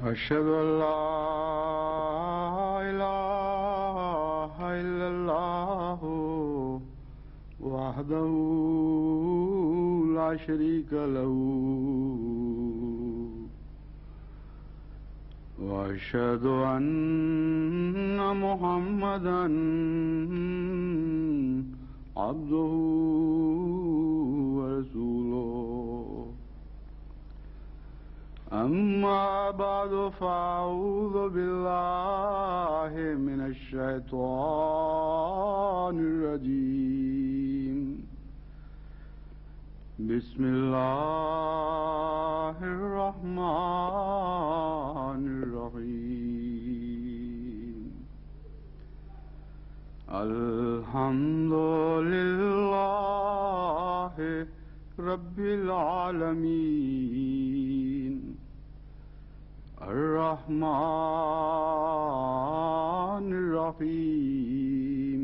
أشهد أن لا إله إلا الله وحده لا شريك له وأشهد أن محمدا عبده ورسوله أما بعد فأعوذ بالله من الشيطان الرجيم بسم الله الرحمن الرحيم الحمد لله رب العالمين الرحمن الرحيم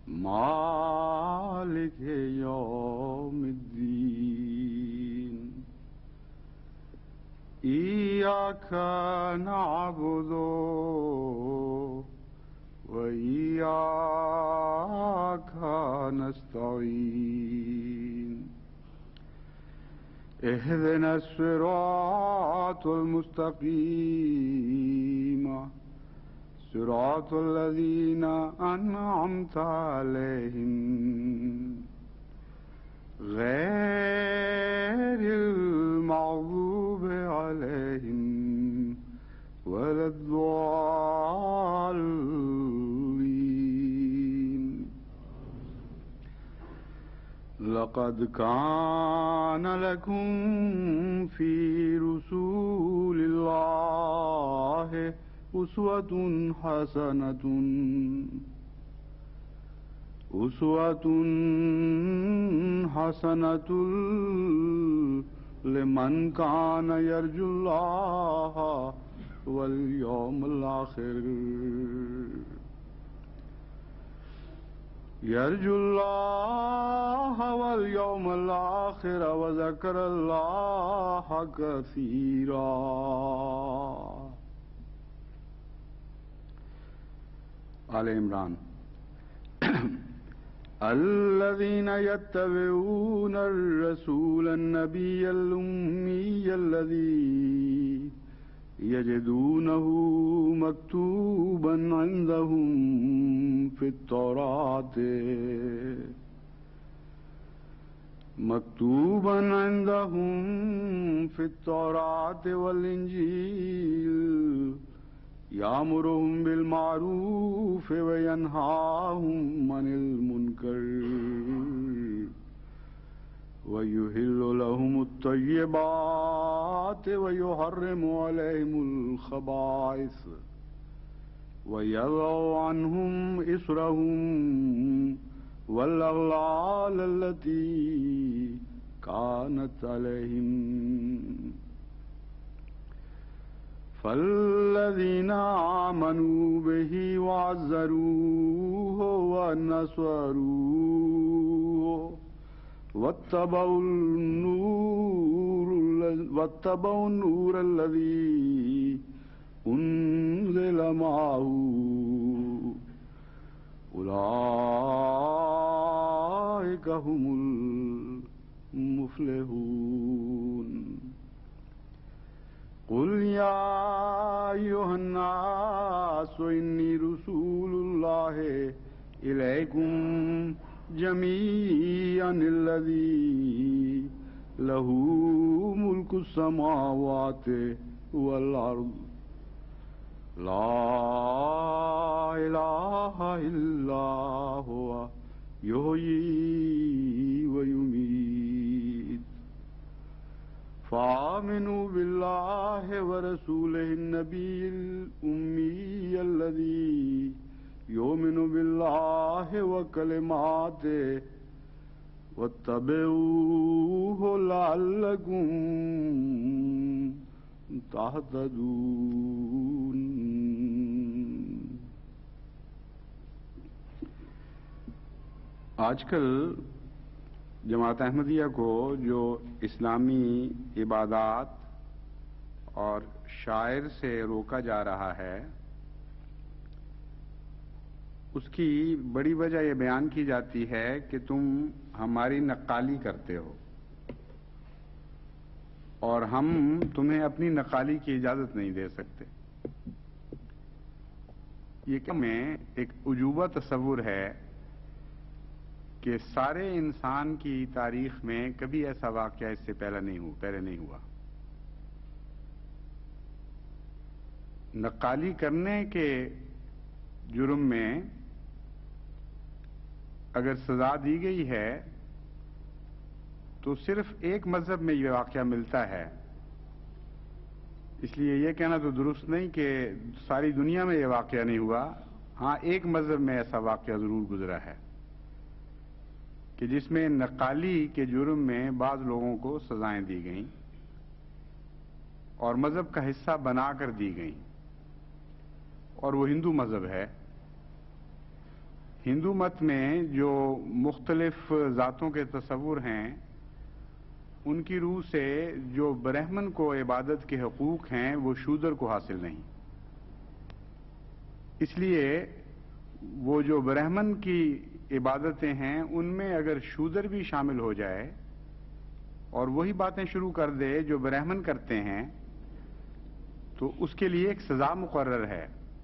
مالك يوم الدين إياك نعبد وإياك نستعين اهدنا الصراط المستقيم صراط الذين أنعمت عليهم غير المغضوب عليهم ولا الضالين. لقد كان لكم في رسول الله أسوة حسنة لمن كان يرجو الله واليوم الآخر وذكر الله كثيرا. آل عمران. الذين يتبعون الرسول النبي الأمي الذي يجدونه مكتوبا عندهم في التوراة والإنجيل يأمرهم بالمعروف وينهاهم عن المنكر ويحل لهم الطيبات ويحرم عليهم الخبائث ويضع عنهم إصرهم والأغلال التي كانت عليهم. فالذين آمنوا به وعزروه ونصروه واتبعوا النور الذي أنزل معه أولئك هم المفلحون. قل يا أيها الناس إني رسول الله إليكم جميعا الذي له ملك السماوات والأرض لا إله إلا هو يحيي ويميت. فآمنوا بالله ورسوله النبي الأمي الذي يؤمن بالله وكلماته واتبعوه لعلكم تهتدون. آج کل جماعت احمدیہ کو جو اسلامی عبادات اور شاعر سے روکا جا رہا ہے اس کی بڑی وجہ یہ بیان کی جاتی ہے کہ تم ہماری نقالی کرتے ہو اور ہم تمہیں اپنی نقالی کی اجازت نہیں دے سکتے. یہ کہ میں ایک عجوبہ تصور ہے کہ سارے انسان کی تاریخ میں کبھی ایسا واقعہ اس سے پہلے نہیں ہوا. نقالی کرنے کے جرم میں اگر سزا دی گئی ہے تو صرف ایک مذہب میں یہ واقعہ ملتا ہے. اس لیے یہ کہنا تو درست نہیں کہ ساری دنیا میں یہ واقعہ نہیں ہوا. ہاں، ایک مذہب میں ایسا واقعہ ضرور گزرا ہے کہ جس میں نقالی کے جرم میں بعض لوگوں کو سزائیں دی گئیں اور مذہب کا حصہ بنا کر دی گئیں، اور وہ ہندو مذہب ہے. ہندو مت میں جو مختلف ذاتوں کے تصور ہیں ان کی روح سے جو برہمن کو عبادت کے حقوق ہیں وہ شودر کو حاصل نہیں. اس لیے وہ جو برہمن کی عبادتیں ہیں ان میں اگر شودر بھی شامل ہو جائے اور وہی باتیں شروع کر دے جو برہمن کرتے ہیں تو اس کے لیے ایک سزا مقرر ہے.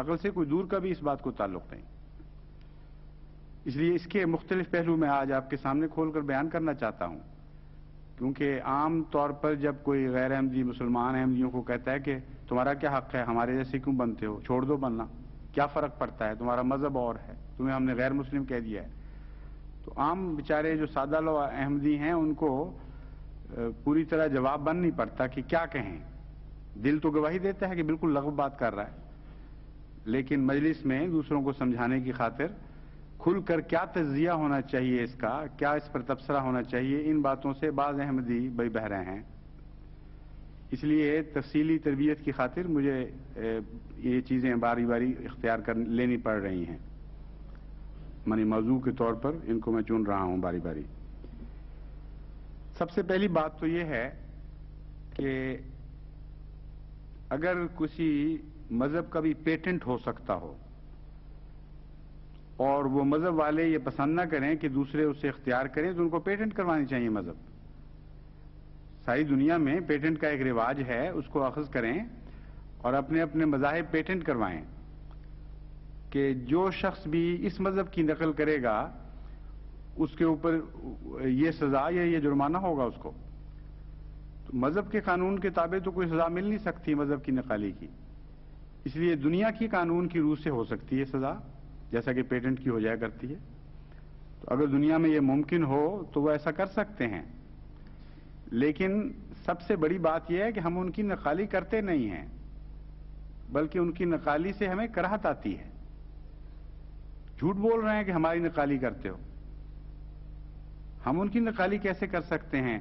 عقل سے کوئی دور کا بھی اس بات کو تعلق نہیں. اس لیے اس کے مختلف پہلو میں آج آپ کے سامنے کھول کر بیان کرنا چاہتا ہوں، کیونکہ عام طور پر جب کوئی غیر احمدی مسلمان احمدیوں کو کہتا ہے کہ تمہارا کیا حق ہے، ہمارے جیسے کیوں بنتے ہو، چھوڑ دو بننا، کیا فرق پڑتا ہے، تمہارا مذہب اور ہے، تمہیں ہم نے غیر مسلم کہہ دیا ہے، تو عام بیچارے جو سادہ لو احمدی ہیں ان کو پوری طرح جواب بن نہیں پڑتا کہ کیا کہیں. دل تو گواہی دیتا ہے کہ بالکل لغو بات کر رہا ہے، لیکن مجلس میں دوسروں کو سمجھانے کی خاطر کھل کر کیا تجزیہ ہونا چاہیے اس کا، کیا اس پر تبصرہ ہونا چاہیے، ان باتوں سے بعض احمدی بہ رہے ہیں. اس لیے تفصیلی تربیت کی خاطر مجھے یہ چیزیں باری باری اختیار لینی پڑ رہی ہیں. منی موضوع کے طور پر ان کو میں چن رہا ہوں باری باری. سب سے پہلی بات تو یہ ہے کہ اگر کسی مذہب کا بھی پیٹنٹ ہو سکتا ہو اور وہ مذہب والے یہ پسند نہ کریں کہ دوسرے اسے اختیار کریں تو ان کو پیٹنٹ کروانی چاہیے. مذہب ساری دنیا میں پیٹنٹ کا ایک رواج ہے، اس کو اخذ کریں اور اپنے اپنے مذاہب پیٹنٹ کروائیں کہ جو شخص بھی اس مذہب کی نقل کرے گا اس کے اوپر یہ سزا یا یہ جرمانہ ہوگا اس کو. تو مذہب کے قانون کے تابع تو کوئی سزا مل نہیں سکتی مذہب کی نقالی کی، اس لیے دنیا کی قانون کی روح سے ہو سکتی ہے سزا، جیسا کہ پیٹنٹ کی ہو جایا کرتی ہے. تو اگر دنیا میں یہ ممکن ہو تو وہ ایسا کر سکتے ہیں، لیکن سب سے بڑی بات یہ ہے کہ ہم ان کی نقالی کرتے نہیں ہیں، بلکہ ان کی نقالی سے ہمیں کراہت آتی ہے. جھوٹ بول رہے ہیں کہ ہماری نقالی کرتے ہو. ہم ان کی نقالی کیسے کر سکتے ہیں؟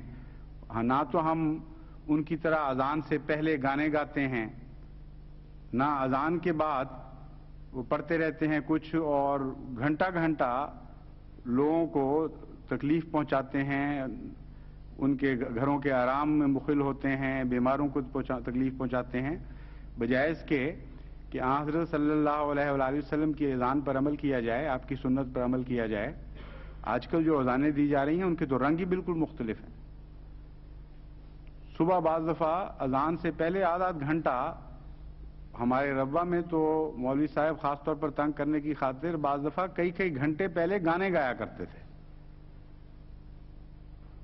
نہ تو ہم ان کی طرح اذان سے پہلے گانے گاتے ہیں، نہ اذان کے بعد وہ پڑھتے رہتے ہیں کچھ اور گھنٹہ گھنٹہ لوگوں کو تکلیف پہنچاتے ہیں، ان کے گھروں کے آرام میں مخل ہوتے ہیں، بیماروں کو تکلیف پہنچاتے ہیں، بجائے اس کے کہ حضرت صلی اللہ علیہ وآلہ وسلم کی اذان پر عمل کیا جائے، آپ کی سنت پر عمل کیا جائے. آج کل جو اذانیں دی جا رہی ہیں ان کے تو رنگ ہی بالکل مختلف ہیں. صبح بعض دفعہ اذان سے پہلے آدھا گھنٹہ ہمارے ربوہ میں تو مولوی صاحب خاص طور پر تنگ کرنے کی خاطر بعض دفعہ کئی گھنٹے پہلے گانے گایا کرتے تھے،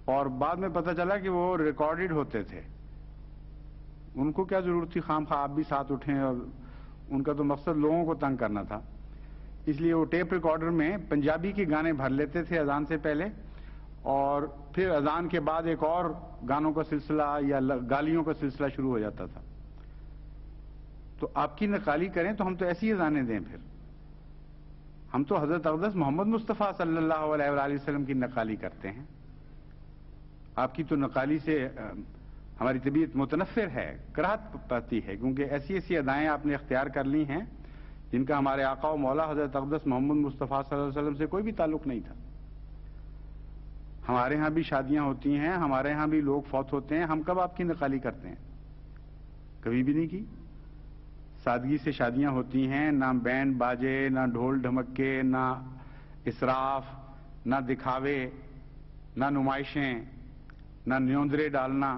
اور بعد میں پتہ چلا کہ وہ ریکارڈڈ ہوتے تھے. ان کو کیا ضرورت تھی خام خواہ آپ بھی ساتھ اٹھیں، اور ان کا تو مقصد لوگوں کو تنگ کرنا تھا. اس لیے وہ ٹیپ ریکارڈر میں پنجابی کے گانے بھر لیتے تھے اذان سے پہلے، اور پھر اذان کے بعد ایک اور گانوں کا سلسلہ یا گالیوں کا سلسلہ شروع ہو جاتا تھا. تو آپ کی نقالی کریں تو ہم تو ایسی اذانیں دیں. پھر ہم تو حضرت اقدس محمد مصطفیٰ صلی اللہ علیہ وآلہ وسلم کی نقالی کرتے ہیں. آپ کی تو نقالی سے ہماری طبیعت متنفر ہے، کراہت پاتی ہے، کیونکہ ایسی ایسی ادائیں آپ نے اختیار کر لی ہیں جن کا ہمارے آقا و مولا حضرت اقدس محمد مصطفیٰ صلی اللہ علیہ وسلم سے کوئی بھی تعلق نہیں تھا. ہمارے ہاں بھی شادیاں ہوتی ہیں، ہمارے ہاں بھی لوگ فوت ہوتے ہیں، ہم کب آپ کی نقالی کرتے ہیں؟ کبھی بھی نہیں کی. سادگی سے شادیاں ہوتی ہیں، نہ بینڈ باجے، نہ ڈھول ڈھمکے، نہ اسراف، نہ دکھاوے، نہ نمائشیں، نہ نیوندرے ڈالنا.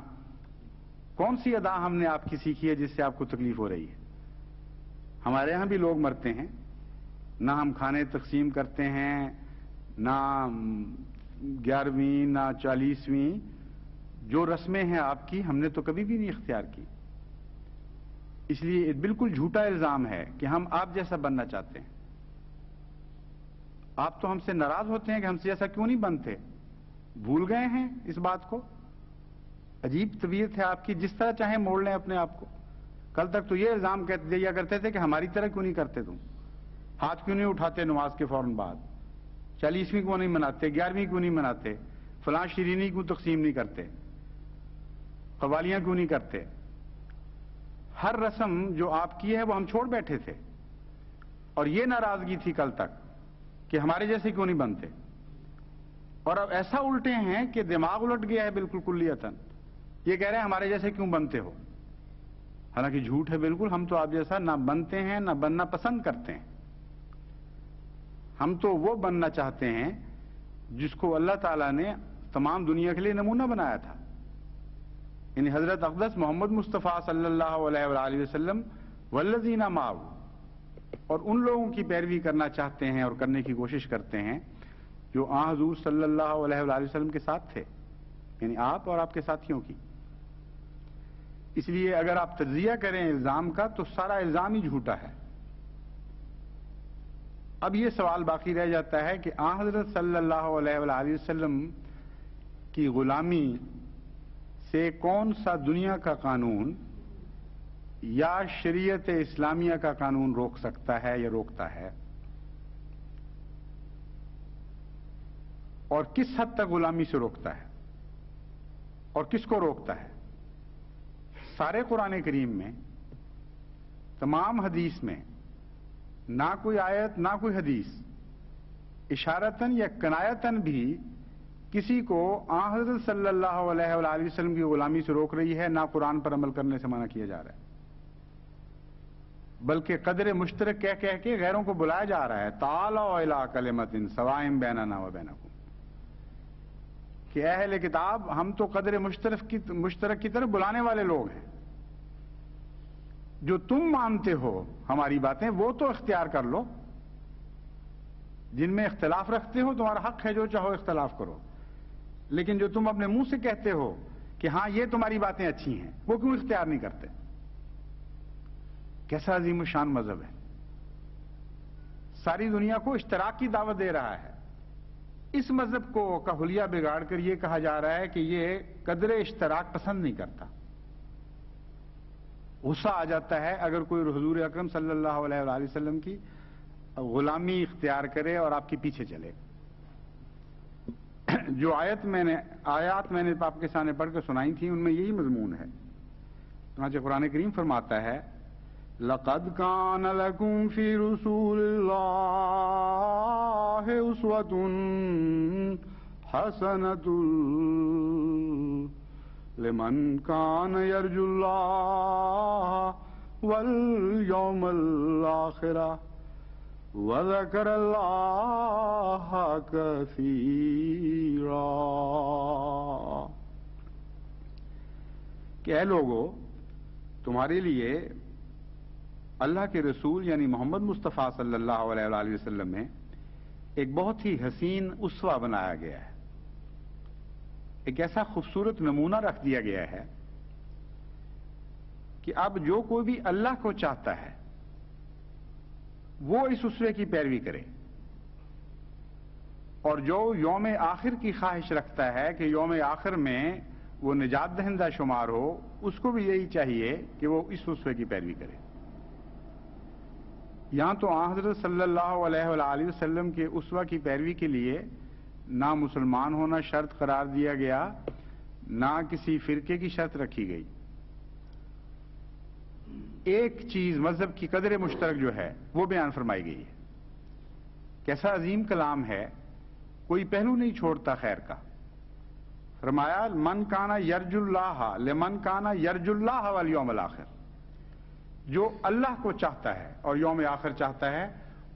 کون سی ادا ہم نے آپ کی سیکھی ہے جس سے آپ کو تکلیف ہو رہی ہے؟ ہمارے ہاں بھی لوگ مرتے ہیں، نہ ہم کھانے تقسیم کرتے ہیں، نہ 11ویں نہ 40ویں، جو رسمیں ہیں آپ کی ہم نے تو کبھی بھی نہیں اختیار کی. اس لیے بالکل جھوٹا الزام ہے کہ ہم آپ جیسا بننا چاہتے ہیں. آپ تو ہم سے ناراض ہوتے ہیں کہ ہم سے ایسا کیوں نہیں بنتے. بھول گئے ہیں اس بات کو؟ عجیب طبیعت ہے آپ کی، جس طرح چاہیں موڑ لیں اپنے آپ کو. کل تک تو یہ الزام دیا کرتے تھے کہ ہماری طرح کیوں نہیں کرتے تم، ہاتھ کیوں نہیں اٹھاتے نماز کے فوراً بعد، 40ویں کیوں نہیں مناتے، 11ویں کیوں نہیں مناتے، فلاں شیرینی کیوں تقسیم نہیں کرتے، قوالیاں کیوں نہیں کرتے. ہر رسم جو آپ کی ہے وہ ہم چھوڑ بیٹھے تھے، اور یہ ناراضگی تھی کل تک کہ ہمارے جیسے کیوں نہیں بنتے. اور اب ایسا الٹے ہیں کہ دماغ الٹ گیا ہے بالکل کلیتاً. یہ کہہ رہے ہیں ہمارے جیسے کیوں بنتے ہو، حالانکہ جھوٹ ہے بالکل. ہم تو آپ جیسا نہ بنتے ہیں نہ بننا پسند کرتے ہیں. ہم تو وہ بننا چاہتے ہیں جس کو اللہ تعالیٰ نے تمام دنیا کے لیے نمونہ بنایا تھا. یعنی حضرت اقدس محمد مصطفیٰ صلی اللہ علیہ وآلہ وسلم والذین معہ، اور ان لوگوں کی پیروی کرنا چاہتے ہیں اور کرنے کی کوشش کرتے ہیں جو آن حضور صلی اللہ علیہ وآلہ وسلم کے ساتھ تھے، یعنی آپ اور آپ کے ساتھیوں کی۔ اس لیے اگر آپ تجزیہ کریں الزام کا تو سارا الزام ہی جھوٹا ہے۔ اب یہ سوال باقی رہ جاتا ہے کہ آن حضرت صلی اللہ علیہ وآلہ وسلم کی غلامی سے کون سا دنیا کا قانون یا شریعت اسلامیہ کا قانون روک سکتا ہے یا روکتا ہے، اور کس حد تک غلامی سے روکتا ہے اور کس کو روکتا ہے۔ سارے قرآن کریم میں، تمام حدیث میں نہ کوئی آیت نہ کوئی حدیث اشارتاً یا کنایتاً بھی کسی کو آن حضرت صلی اللہ علیہ وآلہ وسلم کی غلامی سے روک رہی ہے، نہ قرآن پر عمل کرنے سے منع کیا جا رہا ہے، بلکہ قدر مشترک کہہ کہہ کے غیروں کو بلایا جا رہا ہے۔ تعالوا الی کلمۃ سواء بیننا و بینکم، کہ اے اہل کتاب ہم تو قدر مشترک کی طرف بلانے والے لوگ ہیں، جو تم مانتے ہو ہماری باتیں وہ تو اختیار کر لو، جن میں اختلاف رکھتے ہو تمہارا حق ہے، جو چاہو اختلاف کرو، لیکن جو تم اپنے منہ سے کہتے ہو کہ ہاں یہ تمہاری باتیں اچھی ہیں، وہ کیوں اختیار نہیں کرتے؟ کیسا عظیم الشان مذہب ہے، ساری دنیا کو اشتراک کی دعوت دے رہا ہے۔ اس مذہب کو کا حلیہ بگاڑ کر یہ کہا جا رہا ہے کہ یہ قدر اشتراک پسند نہیں کرتا۔ غصہ آ جاتا ہے اگر کوئی حضور اکرم صلی اللہ علیہ وآلہ وسلم کی غلامی اختیار کرے اور آپ کے پیچھے چلے۔ جو آیات میں نے آپ کے سامنے پڑھ کے سنائی تھی ان میں یہی مضمون ہے۔ چنانچہ قرآن کریم فرماتا ہے لَقَدْ كَانَ لَكُمْ فِي رُسُولِ اللَّهِ أُسْوَةٌ حَسَنَةٌ لِمَنْ كَانَ يَرْجُو اللَّهَ وَالْيَوْمَ الْآخِرَ وَذَكَرَ اللَّهَ كَثِيرًا، کہ اے لوگو تمہارے لیے اللہ کے رسول یعنی محمد مصطفیٰ صلی اللہ علیہ وآلہ وسلم میں ایک بہت ہی حسین اسوہ بنایا گیا ہے، ایک ایسا خوبصورت نمونہ رکھ دیا گیا ہے کہ اب جو کوئی بھی اللہ کو چاہتا ہے وہ اس اسوے کی پیروی کرے، اور جو یوم آخر کی خواہش رکھتا ہے کہ یوم آخر میں وہ نجات دہندہ شمار ہو، اس کو بھی یہی چاہیے کہ وہ اس اسوے کی پیروی کرے۔ یہاں تو آن حضرت صلی اللہ علیہ وآلہ وسلم کے اسوہ کی پیروی کے لیے نہ مسلمان ہونا شرط قرار دیا گیا، نہ کسی فرقے کی شرط رکھی گئی۔ ایک چیز مذہب کی قدر مشترک جو ہے وہ بیان فرمائی گئی ہے۔ کیسا عظیم کلام ہے، کوئی پہلو نہیں چھوڑتا خیر کا۔ فرمایا من کانا یرجو اللہ لمن کانا یرجو اللہ والیوم الآخر، جو اللہ کو چاہتا ہے اور یوم آخر چاہتا ہے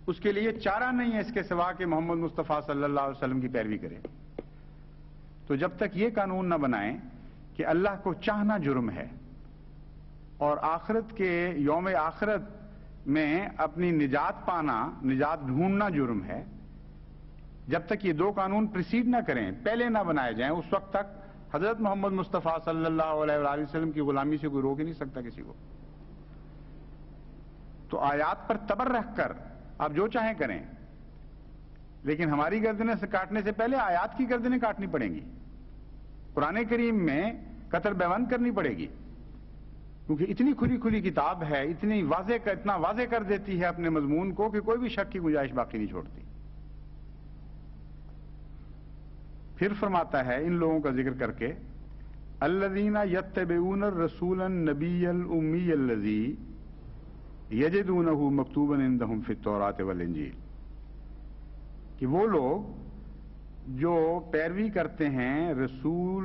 اس کے لیے چارہ نہیں ہے اس کے سوا کہ محمد مصطفیٰ صلی اللہ علیہ وسلم کی پیروی کرے۔ تو جب تک یہ قانون نہ بنائیں کہ اللہ کو چاہنا جرم ہے اور آخرت کے یوم آخرت میں اپنی نجات پانا، نجات ڈھونڈنا جرم ہے، جب تک یہ دو قانون پریسیڈ نہ کریں، پہلے نہ بنائے جائیں، اس وقت تک حضرت محمد مصطفیٰ صلی اللہ علیہ وآلہ وسلم کی غلامی سے کوئی روک ہی نہیں سکتا کسی کو۔ تو آیات پر تبر رکھ کر آپ جو چاہیں کریں، لیکن ہماری گردنیں سے کاٹنے سے پہلے آیات کی گردنیں کاٹنی پڑیں گی، قرآن کریم میں قطر بیوند کرنی پڑے گی، کیونکہ اتنی کھلی کتاب ہے، اتنا واضح کر دیتی ہے اپنے مضمون کو کہ کوئی بھی شک کی گنجائش باقی نہیں چھوڑتی۔ پھر فرماتا ہے ان لوگوں کا ذکر کر کے الذین یتبعون الرسول النبی الامی الذی یجدونہ مکتوبا عندہم فی التوراۃ والانجیل، کہ وہ لوگ جو پیروی کرتے ہیں رسول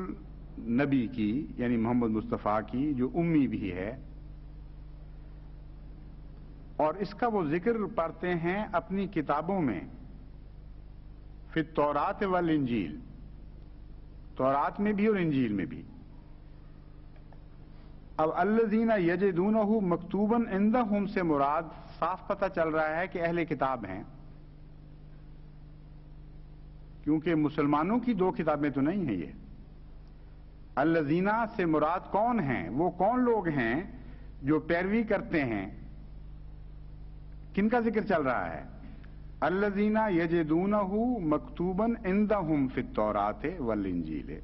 نبی کی یعنی محمد مصطفیٰ کی جو امی بھی ہے، اور اس کا وہ ذکر پڑھتے ہیں اپنی کتابوں میں، فی التوراۃ والانجیل، تورات میں بھی اور انجیل میں بھی۔ اب الذین یجدونہ مکتوبا عندہم سے مراد صاف پتہ چل رہا ہے کہ اہل کتاب ہیں، کیونکہ مسلمانوں کی دو کتابیں تو نہیں ہیں یہ۔ الذین سے مراد کون ہیں؟ وہ کون لوگ ہیں جو پیروی کرتے ہیں؟ کن کا ذکر چل رہا ہے؟ الذین یجدونہ مکتوبا عندہم فی التوراۃ والانجیل،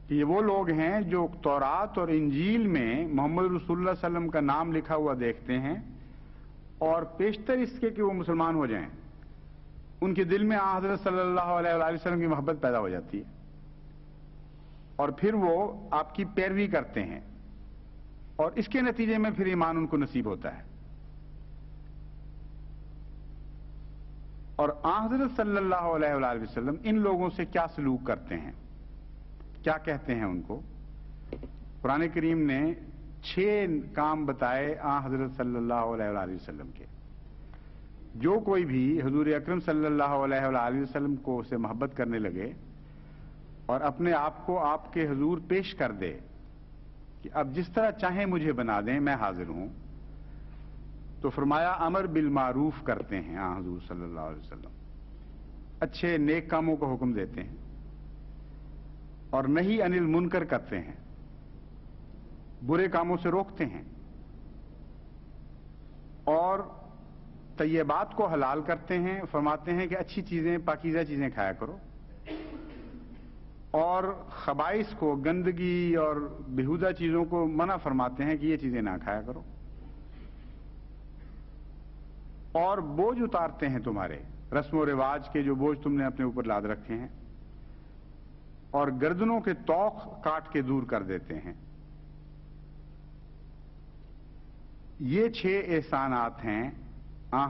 کہ یہ وہ لوگ ہیں جو تورات اور انجیل میں محمد رسول اللہ صلی اللہ علیہ وسلم کا نام لکھا ہوا دیکھتے ہیں، اور پیشتر اس کے کہ وہ مسلمان ہو جائیں ان کے دل میں حضرت صلی اللہ علیہ وآلہ وسلم کی محبت پیدا ہو جاتی ہے، اور پھر وہ آپ کی پیروی کرتے ہیں، اور اس کے نتیجے میں پھر ایمان ان کو نصیب ہوتا ہے۔ اور حضرت صلی اللہ علیہ وآلہ وسلم ان لوگوں سے کیا سلوک کرتے ہیں، کیا کہتے ہیں ان کو؟ قرآن کریم نے 6 کام بتائے حضرت صلی اللہ علیہ وآلہ وسلم کے۔ جو کوئی بھی حضور اکرم صلی اللہ علیہ وآلہ وسلم کو سے محبت کرنے لگے اور اپنے آپ کو آپ کے حضور پیش کر دے کہ اب جس طرح چاہیں مجھے بنا دیں، میں حاضر ہوں، تو فرمایا امر بالمعروف کرتے ہیں حضور صلی اللہ علیہ وسلم، اچھے نیک کاموں کا حکم دیتے ہیں، اور نہیں عن المنکر کرتے ہیں، برے کاموں سے روکتے ہیں، اور طیبات کو حلال کرتے ہیں، فرماتے ہیں کہ اچھی چیزیں پاکیزہ چیزیں کھایا کرو، اور خبائث کو، گندگی اور بیہودہ چیزوں کو منع فرماتے ہیں کہ یہ چیزیں نہ کھایا کرو، اور بوجھ اتارتے ہیں تمہارے رسم و رواج کے جو بوجھ تم نے اپنے اوپر لاد رکھے ہیں، اور گردنوں کے توق کاٹ کے دور کر دیتے ہیں۔ یہ 6 احسانات ہیں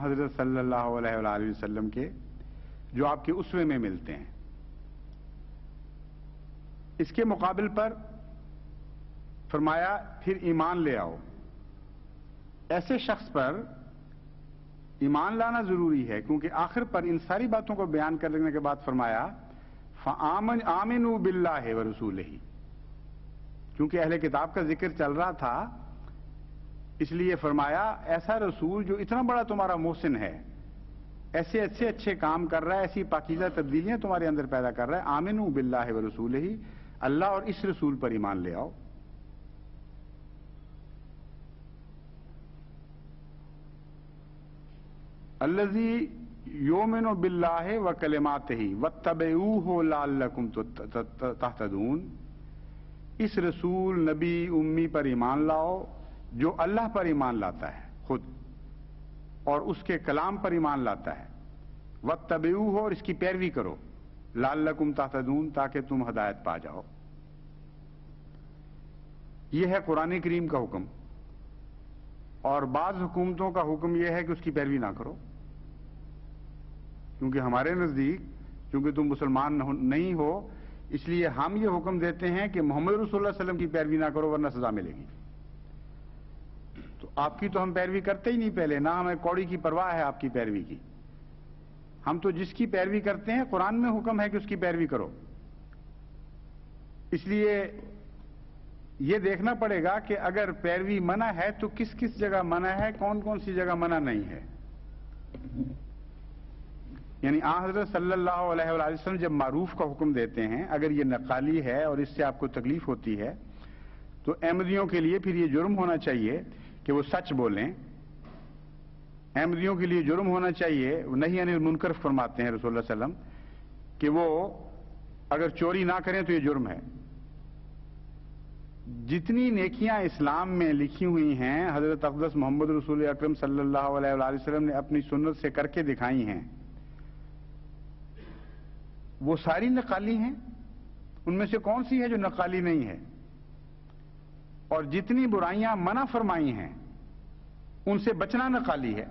حضرت صلی اللہ علیہ وآلہ وسلم کے، جو آپ کے اسوے میں ملتے ہیں۔ اس کے مقابل پر فرمایا پھر ایمان لے آؤ۔ ایسے شخص پر ایمان لانا ضروری ہے، کیونکہ آخر پر ان ساری باتوں کو بیان کرنے کے بعد فرمایا آمنوا باللہ ورسولہ، کیونکہ اہل کتاب کا ذکر چل رہا تھا، اس لیے فرمایا ایسا رسول جو اتنا بڑا تمہارا محسن ہے، ایسے اچھے کام کر رہا ہے، ایسی پاکیزہ تبدیلیاں تمہارے اندر پیدا کر رہا ہے، آمنوا باللہ ورسولہ، اللہ اور اس رسول پر ایمان لے آؤ۔ الذی یؤمن باللہ وکلماتہ واتبعوہ لعلکم تہتدون، اس رسول نبی امی پر ایمان لاؤ جو اللہ پر ایمان لاتا ہے خود، اور اس کے کلام پر ایمان لاتا ہے، واتبعوہ، اور اس کی پیروی کرو، لعلکم تہتدون، تاکہ تم ہدایت پا جاؤ۔ یہ ہے قرآن کریم کا حکم، اور بعض حکومتوں کا حکم یہ ہے کہ اس کی پیروی نہ کرو، کیونکہ ہمارے نزدیک چونکہ تم مسلمان نہیں ہو، اس لیے ہم یہ حکم دیتے ہیں کہ محمد رسول اللہ صلی اللہ علیہ وسلم کی پیروی نہ کرو ورنہ سزا ملے گی۔ تو آپ کی تو ہم پیروی کرتے ہی نہیں پہلے، نہ ہمیں کوڑی کی پرواہ ہے آپ کی پیروی کی، ہم تو جس کی پیروی کرتے ہیں قرآن میں حکم ہے کہ اس کی پیروی کرو۔ اس لیے یہ دیکھنا پڑے گا کہ اگر پیروی منع ہے تو کس کس جگہ منع ہے، کون کون سی جگہ منع نہیں ہے۔ یعنی حضرت صلی اللہ علیہ وآلہ وسلم جب معروف کا حکم دیتے ہیں، اگر یہ نقالی ہے اور اس سے آپ کو تکلیف ہوتی ہے تو احمدیوں کے لیے پھر یہ جرم ہونا چاہیے کہ وہ سچ بولیں، احمدیوں کے لیے جرم ہونا چاہیے، نہیں عن المنکر فرماتے ہیں رسول اللہ صلی اللہ علیہ وسلم کہ وہ اگر چوری نہ کریں تو یہ جرم ہے۔ جتنی نیکیاں اسلام میں لکھی ہوئی ہیں حضرت اقدس محمد رسول اکرم صلی اللہ علیہ وآلہ وسلم نے اپنی سنت سے کر کے دکھائی ہیں، وہ ساری نقالی ہیں، ان میں سے کون سی ہے جو نقالی نہیں ہے؟ اور جتنی برائیاں منع فرمائی ہیں ان سے بچنا نقالی ہے۔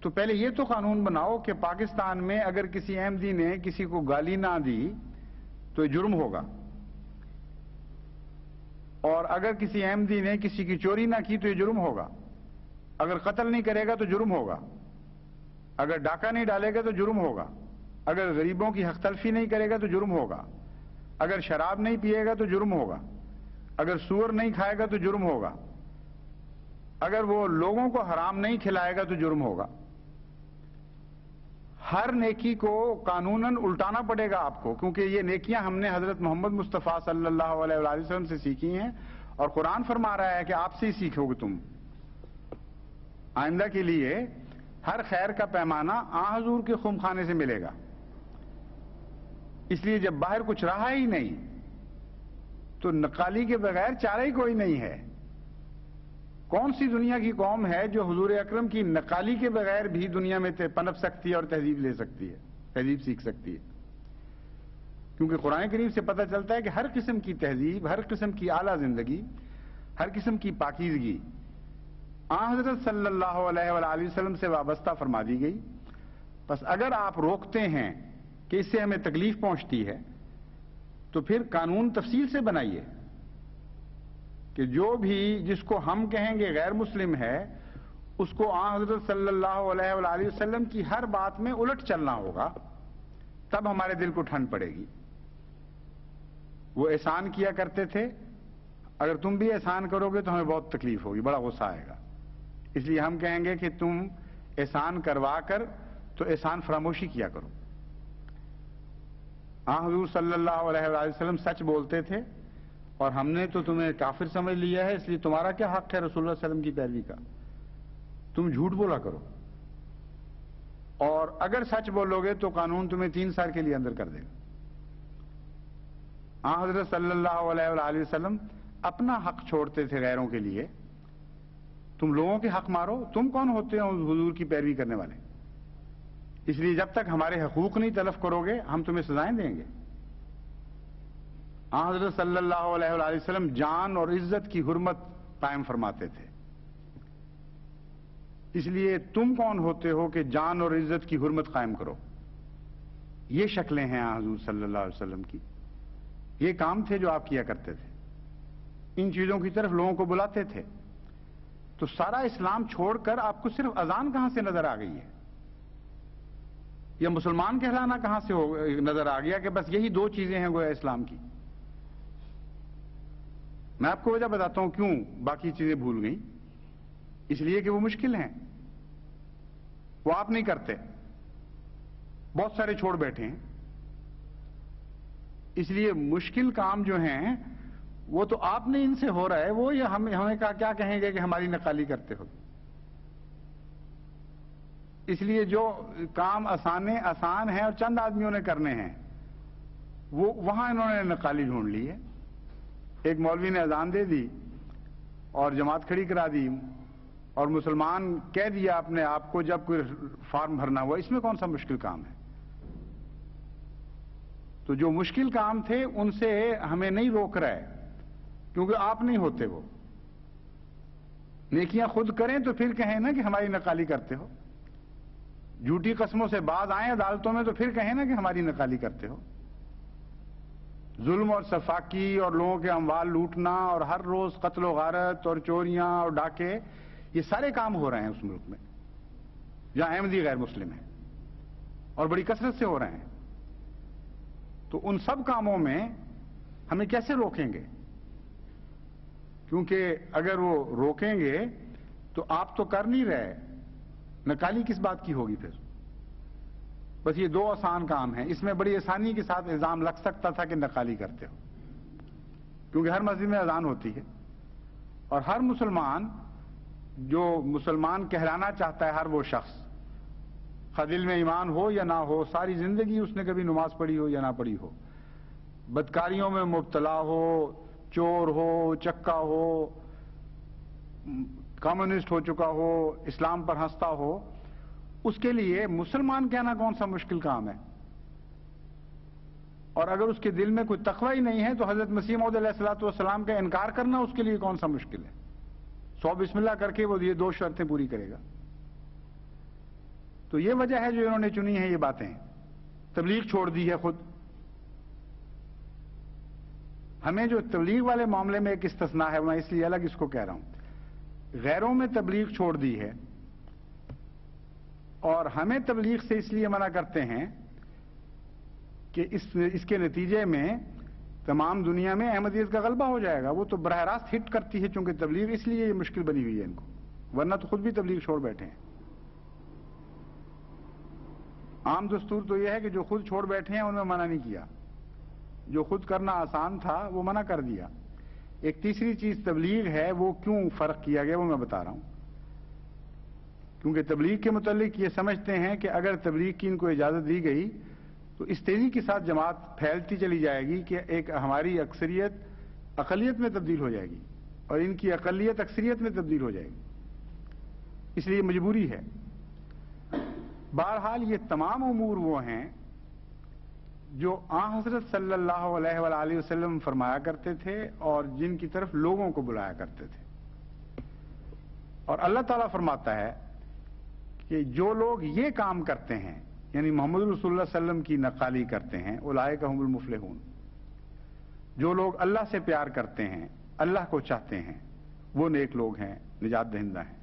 تو پہلے یہ تو قانون بناؤ کہ پاکستان میں اگر کسی احمدی نے کسی کو گالی نہ دی تو یہ جرم ہوگا، اور اگر کسی احمدی نے کسی کی چوری نہ کی تو یہ جرم ہوگا، اگر قتل نہیں کرے گا تو جرم ہوگا، اگر ڈاکہ نہیں ڈالے گا تو جرم ہوگا، اگر غریبوں کی حق تلفی نہیں کرے گا تو جرم ہوگا، اگر شراب نہیں پیے گا تو جرم ہوگا، اگر سور نہیں کھائے گا تو جرم ہوگا، اگر وہ لوگوں کو حرام نہیں کھلائے گا تو جرم ہوگا۔ ہر نیکی کو قانوناً الٹانا پڑے گا آپ کو، کیونکہ یہ نیکیاں ہم نے حضرت محمد مصطفیٰ صلی اللہ علیہ وآلہ وسلم سے سیکھی ہیں، اور قرآن فرما رہا ہے کہ آپ سے ہی سیکھو گے تم۔ آئندہ کے لیے ہر خیر کا پیمانہ آن حضور کے خم خانے سے ملے گا۔ اس لیے جب باہر کچھ رہا ہی نہیں تو نقالی کے بغیر چارہ ہی کوئی نہیں ہے۔ کون سی دنیا کی قوم ہے جو حضور اکرم کی نقالی کے بغیر بھی دنیا میں پنپ سکتی ہے اور تہذیب لے سکتی ہے، تہذیب سیکھ سکتی ہے؟ کیونکہ قرآن کریم سے پتہ چلتا ہے کہ ہر قسم کی تہذیب، ہر قسم کی اعلیٰ زندگی، ہر قسم کی پاکیزگی آن حضرت صلی اللہ علیہ وآلہ وسلم سے وابستہ فرما دی گئی۔ بس اگر آپ روکتے ہیں کہ اس سے ہمیں تکلیف پہنچتی ہے تو پھر قانون تفصیل سے بنائیے کہ جو بھی جس کو ہم کہیں گے غیر مسلم ہے، اس کو آن حضرت صلی اللہ علیہ وآلہ وسلم کی ہر بات میں الٹ چلنا ہوگا، تب ہمارے دل کو ٹھنڈ پڑے گی۔ وہ احسان کیا کرتے تھے، اگر تم بھی احسان کرو گے تو ہمیں بہت تکلیف ہوگی، بڑا غصہ آئے گا۔ اس لیے ہم کہیں گے کہ تم احسان کروا کر تو احسان فراموشی کیا کرو۔ حضور صلی اللہ علیہ وآلہ وسلم سچ بولتے تھے، اور ہم نے تو تمہیں کافر سمجھ لیا ہے، اس لیے تمہارا کیا حق ہے رسول اللہ صلی اللہ علیہ وسلم کی پیروی کا؟ تم جھوٹ بولا کرو، اور اگر سچ بولو گے تو قانون تمہیں 3 سال کے لیے اندر کر دے گا۔ حضرت صلی اللہ علیہ وآلہ وسلم اپنا حق چھوڑتے تھے غیروں کے لیے، تم لوگوں کے حق مارو، تم کون ہوتے ہو حضور کی پیروی کرنے والے؟ اس لیے جب تک ہمارے حقوق نہیں تلف کرو گے ہم تمہیں سزائیں دیں گے۔ حضرت صلی اللہ علیہ وآلہ وسلم جان اور عزت کی حرمت قائم فرماتے تھے۔ اس لیے تم کون ہوتے ہو کہ جان اور عزت کی حرمت قائم کرو؟ یہ شکلیں ہیں حضور صلی اللہ علیہ وسلم کی، یہ کام تھے جو آپ کیا کرتے تھے، ان چیزوں کی طرف لوگوں کو بلاتے تھے۔ تو سارا اسلام چھوڑ کر آپ کو صرف اذان کہاں سے نظر آ گئی ہے، یا مسلمان کہلانا کہاں سے نظر آ گیا کہ بس یہی 2 چیزیں ہیں گویا اسلام کی؟ میں آپ کو وجہ بتاتا ہوں کیوں باقی چیزیں بھول گئیں۔ اس لیے کہ وہ مشکل ہیں، وہ آپ نہیں کرتے، بہت سارے چھوڑ بیٹھے ہیں۔ اس لیے مشکل کام جو ہیں وہ تو آپ نے ان سے ہو رہا ہے، وہ یہ ہمیں کیا کہیں گے کہ ہماری نقالی کرتے ہو؟ اس لیے جو کام آسان ہیں اور چند آدمیوں نے کرنے ہیں، وہ وہاں انہوں نے نقالی ڈھونڈ لی ہے۔ ایک مولوی نے اذان دے دی اور جماعت کھڑی کرا دی، اور مسلمان کہہ دیا اپنے آپ کو جب کوئی فارم بھرنا ہوا، اس میں کون سا مشکل کام ہے؟ تو جو مشکل کام تھے ان سے ہمیں نہیں روک رہا ہے، کیونکہ آپ نہیں ہوتے وہ۔ نیکیاں خود کریں تو پھر کہیں نا کہ ہماری نقالی کرتے ہو، جھوٹی قسموں سے باز آئیں عدالتوں میں تو پھر کہیں نا کہ ہماری نقالی کرتے ہو۔ ظلم اور سفاکی اور لوگوں کے اموال لوٹنا اور ہر روز قتل و غارت اور چوریاں اور ڈاکے، یہ سارے کام ہو رہے ہیں اس ملک میں جہاں احمدی غیر مسلم ہیں، اور بڑی کثرت سے ہو رہے ہیں۔ تو ان سب کاموں میں ہمیں کیسے روکیں گے؟ کیونکہ اگر وہ روکیں گے تو آپ تو کر نہیں رہے، نقالی کس بات کی ہوگی پھر؟ بس یہ 2 آسان کام ہیں، اس میں بڑی آسانی کے ساتھ الزام لگ سکتا تھا کہ نقالی کرتے ہو، کیونکہ ہر مسجد میں اذان ہوتی ہے، اور ہر مسلمان جو مسلمان کہلانا چاہتا ہے، ہر وہ شخص خواہ دل میں ایمان ہو یا نہ ہو، ساری زندگی اس نے کبھی نماز پڑھی ہو یا نہ پڑھی ہو، بدکاریوں میں مبتلا ہو، چور ہو، چکا ہو، کمیونسٹ ہو چکا ہو، اسلام پر ہنستا ہو، اس کے لیے مسلمان کہنا کون سا مشکل کام ہے؟ اور اگر اس کے دل میں کوئی تقوی ہی نہیں ہے تو حضرت مسیح موعود علیہ الصلوۃ والسلام کا انکار کرنا اس کے لیے کون سا مشکل ہے؟ 100 بسم اللہ کر کے وہ یہ 2 شرطیں پوری کرے گا۔ تو یہ وجہ ہے جو انہوں نے چنی ہے یہ باتیں۔ تبلیغ چھوڑ دی ہے خود۔ ہمیں جو تبلیغ والے معاملے میں ایک استثناء ہے، میں اس لیے الگ اس کو کہہ رہا ہوں، غیروں میں تبلیغ چھوڑ دی ہے، اور ہمیں تبلیغ سے اس لیے منع کرتے ہیں کہ اس کے نتیجے میں تمام دنیا میں احمدیت کا غلبہ ہو جائے گا. وہ تو براہ راست ہٹ کرتی ہے چونکہ تبلیغ، اس لیے یہ مشکل بنی ہوئی ہے ان کو، ورنہ تو خود بھی تبلیغ چھوڑ بیٹھے ہیں. عام دستور تو یہ ہے کہ جو خود چھوڑ بیٹھے ہیں انہوں نے منع نہیں کیا، جو خود کرنا آسان تھا وہ منع کر دیا. ایک تیسری چیز تبلیغ ہے، وہ کیوں فرق کیا گیا وہ میں بتا رہا ہوں. کیونکہ تبلیغ کے متعلق یہ سمجھتے ہیں کہ اگر تبلیغ کی ان کو اجازت دی گئی تو اس تیزی کے ساتھ جماعت پھیلتی چلی جائے گی کہ ایک ہماری اکثریت اقلیت میں تبدیل ہو جائے گی اور ان کی اقلیت اکثریت میں تبدیل ہو جائے گی، اس لیے مجبوری ہے. بہرحال یہ تمام امور وہ ہیں جو آن حضرت صلی اللہ علیہ وآلہ وسلم فرمایا کرتے تھے اور جن کی طرف لوگوں کو بلایا کرتے تھے. اور اللہ تعالیٰ فرماتا ہے کہ جو لوگ یہ کام کرتے ہیں، یعنی محمد رسول اللہ صلی اللہ علیہ وسلم کی نقالی کرتے ہیں، اولئک هم المفلحون، جو لوگ اللہ سے پیار کرتے ہیں، اللہ کو چاہتے ہیں، وہ نیک لوگ ہیں، نجات دہندہ ہیں.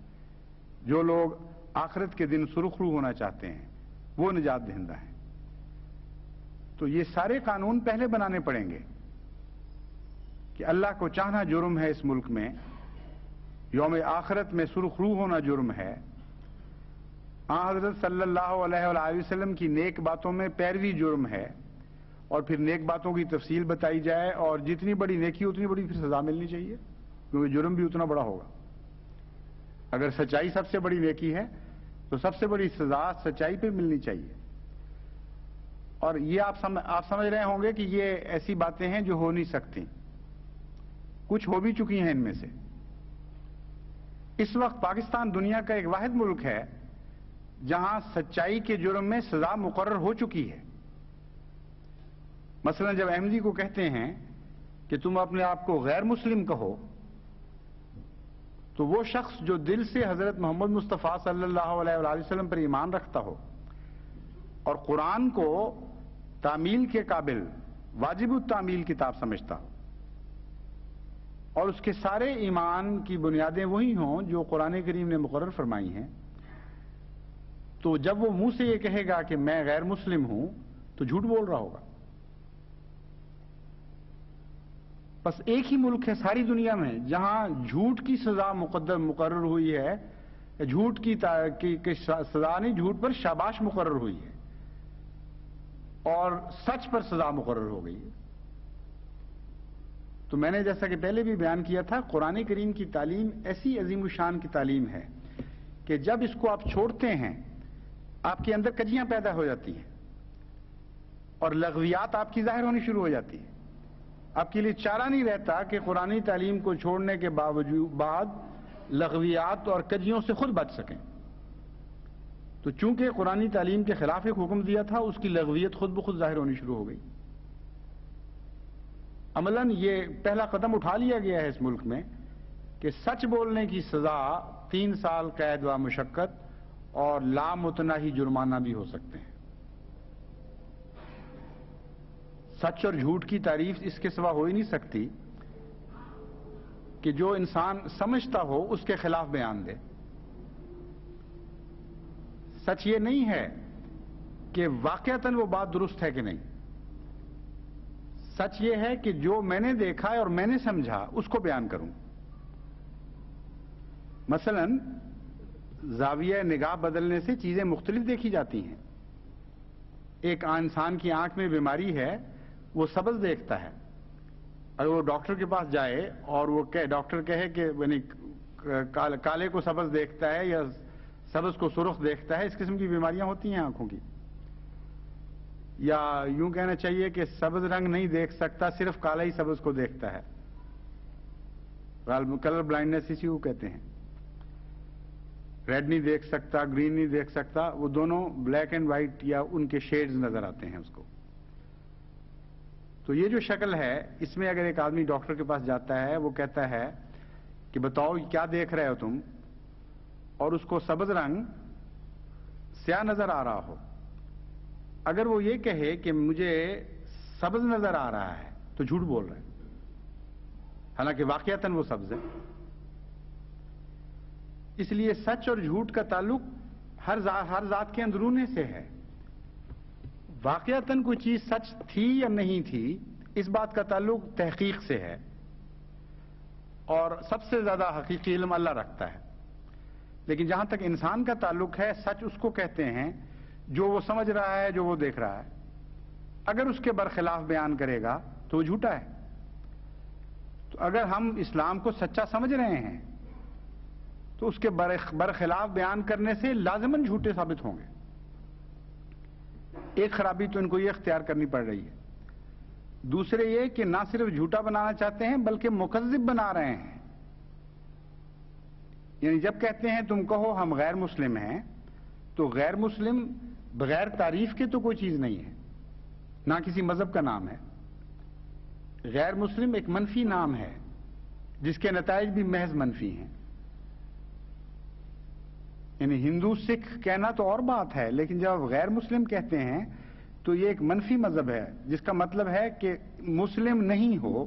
جو لوگ آخرت کے دن سرخرو ہونا چاہتے ہیں وہ نجات دہندہ ہیں. تو یہ سارے قانون پہلے بنانے پڑیں گے کہ اللہ کو چاہنا جرم ہے اس ملک میں، یوم آخرت میں سرخرو ہونا جرم ہے، حضرت صلی اللہ علیہ وآلہ وسلم کی نیک باتوں میں پیروی جرم ہے، اور پھر نیک باتوں کی تفصیل بتائی جائے اور جتنی بڑی نیکی اتنی بڑی پھر سزا ملنی چاہیے، کیونکہ جرم بھی اتنا بڑا ہوگا. اگر سچائی سب سے بڑی نیکی ہے تو سب سے بڑی سزا سچائی پہ ملنی چاہیے. اور یہ آپ سمجھ رہے ہوں گے کہ یہ ایسی باتیں ہیں جو ہو نہیں سکتی، کچھ ہو بھی چکی ہیں ان میں سے. اس وقت پاکستان دنیا کا ایک واحد ملک ہے جہاں سچائی کے جرم میں سزا مقرر ہو چکی ہے. مثلا جب احمدی کو کہتے ہیں کہ تم اپنے آپ کو غیر مسلم کہو، تو وہ شخص جو دل سے حضرت محمد مصطفیٰ صلی اللہ علیہ وآلہ وسلم پر ایمان رکھتا ہو اور قرآن کو تعمیل کے قابل واجب التعمیل کتاب سمجھتا ہو اور اس کے سارے ایمان کی بنیادیں وہی ہوں جو قرآن کریم نے مقرر فرمائی ہیں، تو جب وہ منہ سے یہ کہے گا کہ میں غیر مسلم ہوں تو جھوٹ بول رہا ہوگا. بس ایک ہی ملک ہے ساری دنیا میں جہاں جھوٹ کی سزا مقرر ہوئی ہے، جھوٹ کی سزا نہیں، جھوٹ پر شاباش مقرر ہوئی ہے اور سچ پر سزا مقرر ہو گئی ہے. تو میں نے جیسا کہ پہلے بھی بیان کیا تھا، قرآن کریم کی تعلیم ایسی عظیم الشان کی تعلیم ہے کہ جب اس کو آپ چھوڑتے ہیں آپ کے اندر کجیاں پیدا ہو جاتی ہیں اور لغویات آپ کی ظاہر ہونی شروع ہو جاتی ہے. آپ کے لیے چارہ نہیں رہتا کہ قرآن تعلیم کو چھوڑنے کے بعد لغویات اور کجیوں سے خود بچ سکیں. تو چونکہ قرآن تعلیم کے خلاف ایک حکم دیا تھا، اس کی لغویت خود بخود ظاہر ہونی شروع ہو گئی. عملاً یہ پہلا قدم اٹھا لیا گیا ہے اس ملک میں کہ سچ بولنے کی سزا 3 سال قید و مشقت اور لامتناہی جرمانہ بھی ہو سکتے ہیں. سچ اور جھوٹ کی تعریف اس کے سوا ہو ہی نہیں سکتی کہ جو انسان سمجھتا ہو اس کے خلاف بیان دے. سچ یہ نہیں ہے کہ واقعتاً وہ بات درست ہے کہ نہیں. سچ یہ ہے کہ جو میں نے دیکھا ہے اور میں نے سمجھا اس کو بیان کروں. مثلا زاویہ نگاہ بدلنے سے چیزیں مختلف دیکھی جاتی ہیں. ایک انسان کی آنکھ میں بیماری ہے، وہ سبز دیکھتا ہے. اگر وہ ڈاکٹر کے پاس جائے اور وہ ڈاکٹر کہے کہ یعنی کالے کو سبز دیکھتا ہے یا سبز کو سرخ دیکھتا ہے، اس قسم کی بیماریاں ہوتی ہیں آنکھوں کی. یا یوں کہنا چاہیے کہ سبز رنگ نہیں دیکھ سکتا، صرف کالا ہی سبز کو دیکھتا ہے. کلر بلائنڈنس اسی کو کہتے ہیں. ریڈ نہیں دیکھ سکتا، گرین نہیں دیکھ سکتا، وہ دونوں بلیک اینڈ وائٹ یا ان کے شیڈز نظر آتے ہیں اس کو. تو یہ جو شکل ہے، اس میں اگر ایک آدمی ڈاکٹر کے پاس جاتا ہے، وہ کہتا ہے کہ بتاؤ کیا دیکھ رہے ہو تم، اور اس کو سبز رنگ سیاہ نظر آ رہا ہو، اگر وہ یہ کہے کہ مجھے سبز نظر آ رہا ہے تو جھوٹ بول رہے ہیں، حالانکہ واقعتاً وہ سبز ہے. اس لیے سچ اور جھوٹ کا تعلق ہر ذات کے اندرونے سے ہے. واقعتاً کوئی چیز سچ تھی یا نہیں تھی اس بات کا تعلق تحقیق سے ہے، اور سب سے زیادہ حقیقی علم اللہ رکھتا ہے، لیکن جہاں تک انسان کا تعلق ہے، سچ اس کو کہتے ہیں جو وہ سمجھ رہا ہے، جو وہ دیکھ رہا ہے۔ اگر اس کے برخلاف بیان کرے گا تو وہ جھوٹا ہے۔ تو اگر ہم اسلام کو سچا سمجھ رہے ہیں تو اس کے برخلاف بیان کرنے سے لازماً جھوٹے ثابت ہوں گے۔ ایک خرابی تو ان کو یہ اختیار کرنی پڑ رہی ہے، دوسرے یہ کہ نہ صرف جھوٹا بنانا چاہتے ہیں بلکہ مکذب بنا رہے ہیں۔ یعنی جب کہتے ہیں تم کہو ہم غیر مسلم ہیں، تو غیر مسلم بغیر تعریف کے تو کوئی چیز نہیں ہے، نہ کسی مذہب کا نام ہے۔ غیر مسلم ایک منفی نام ہے جس کے نتائج بھی محض منفی ہیں۔ یعنی ہندو سکھ کہنا تو اور بات ہے، لیکن جب آپ غیر مسلم کہتے ہیں تو یہ ایک منفی مذہب ہے، جس کا مطلب ہے کہ مسلم نہیں ہو،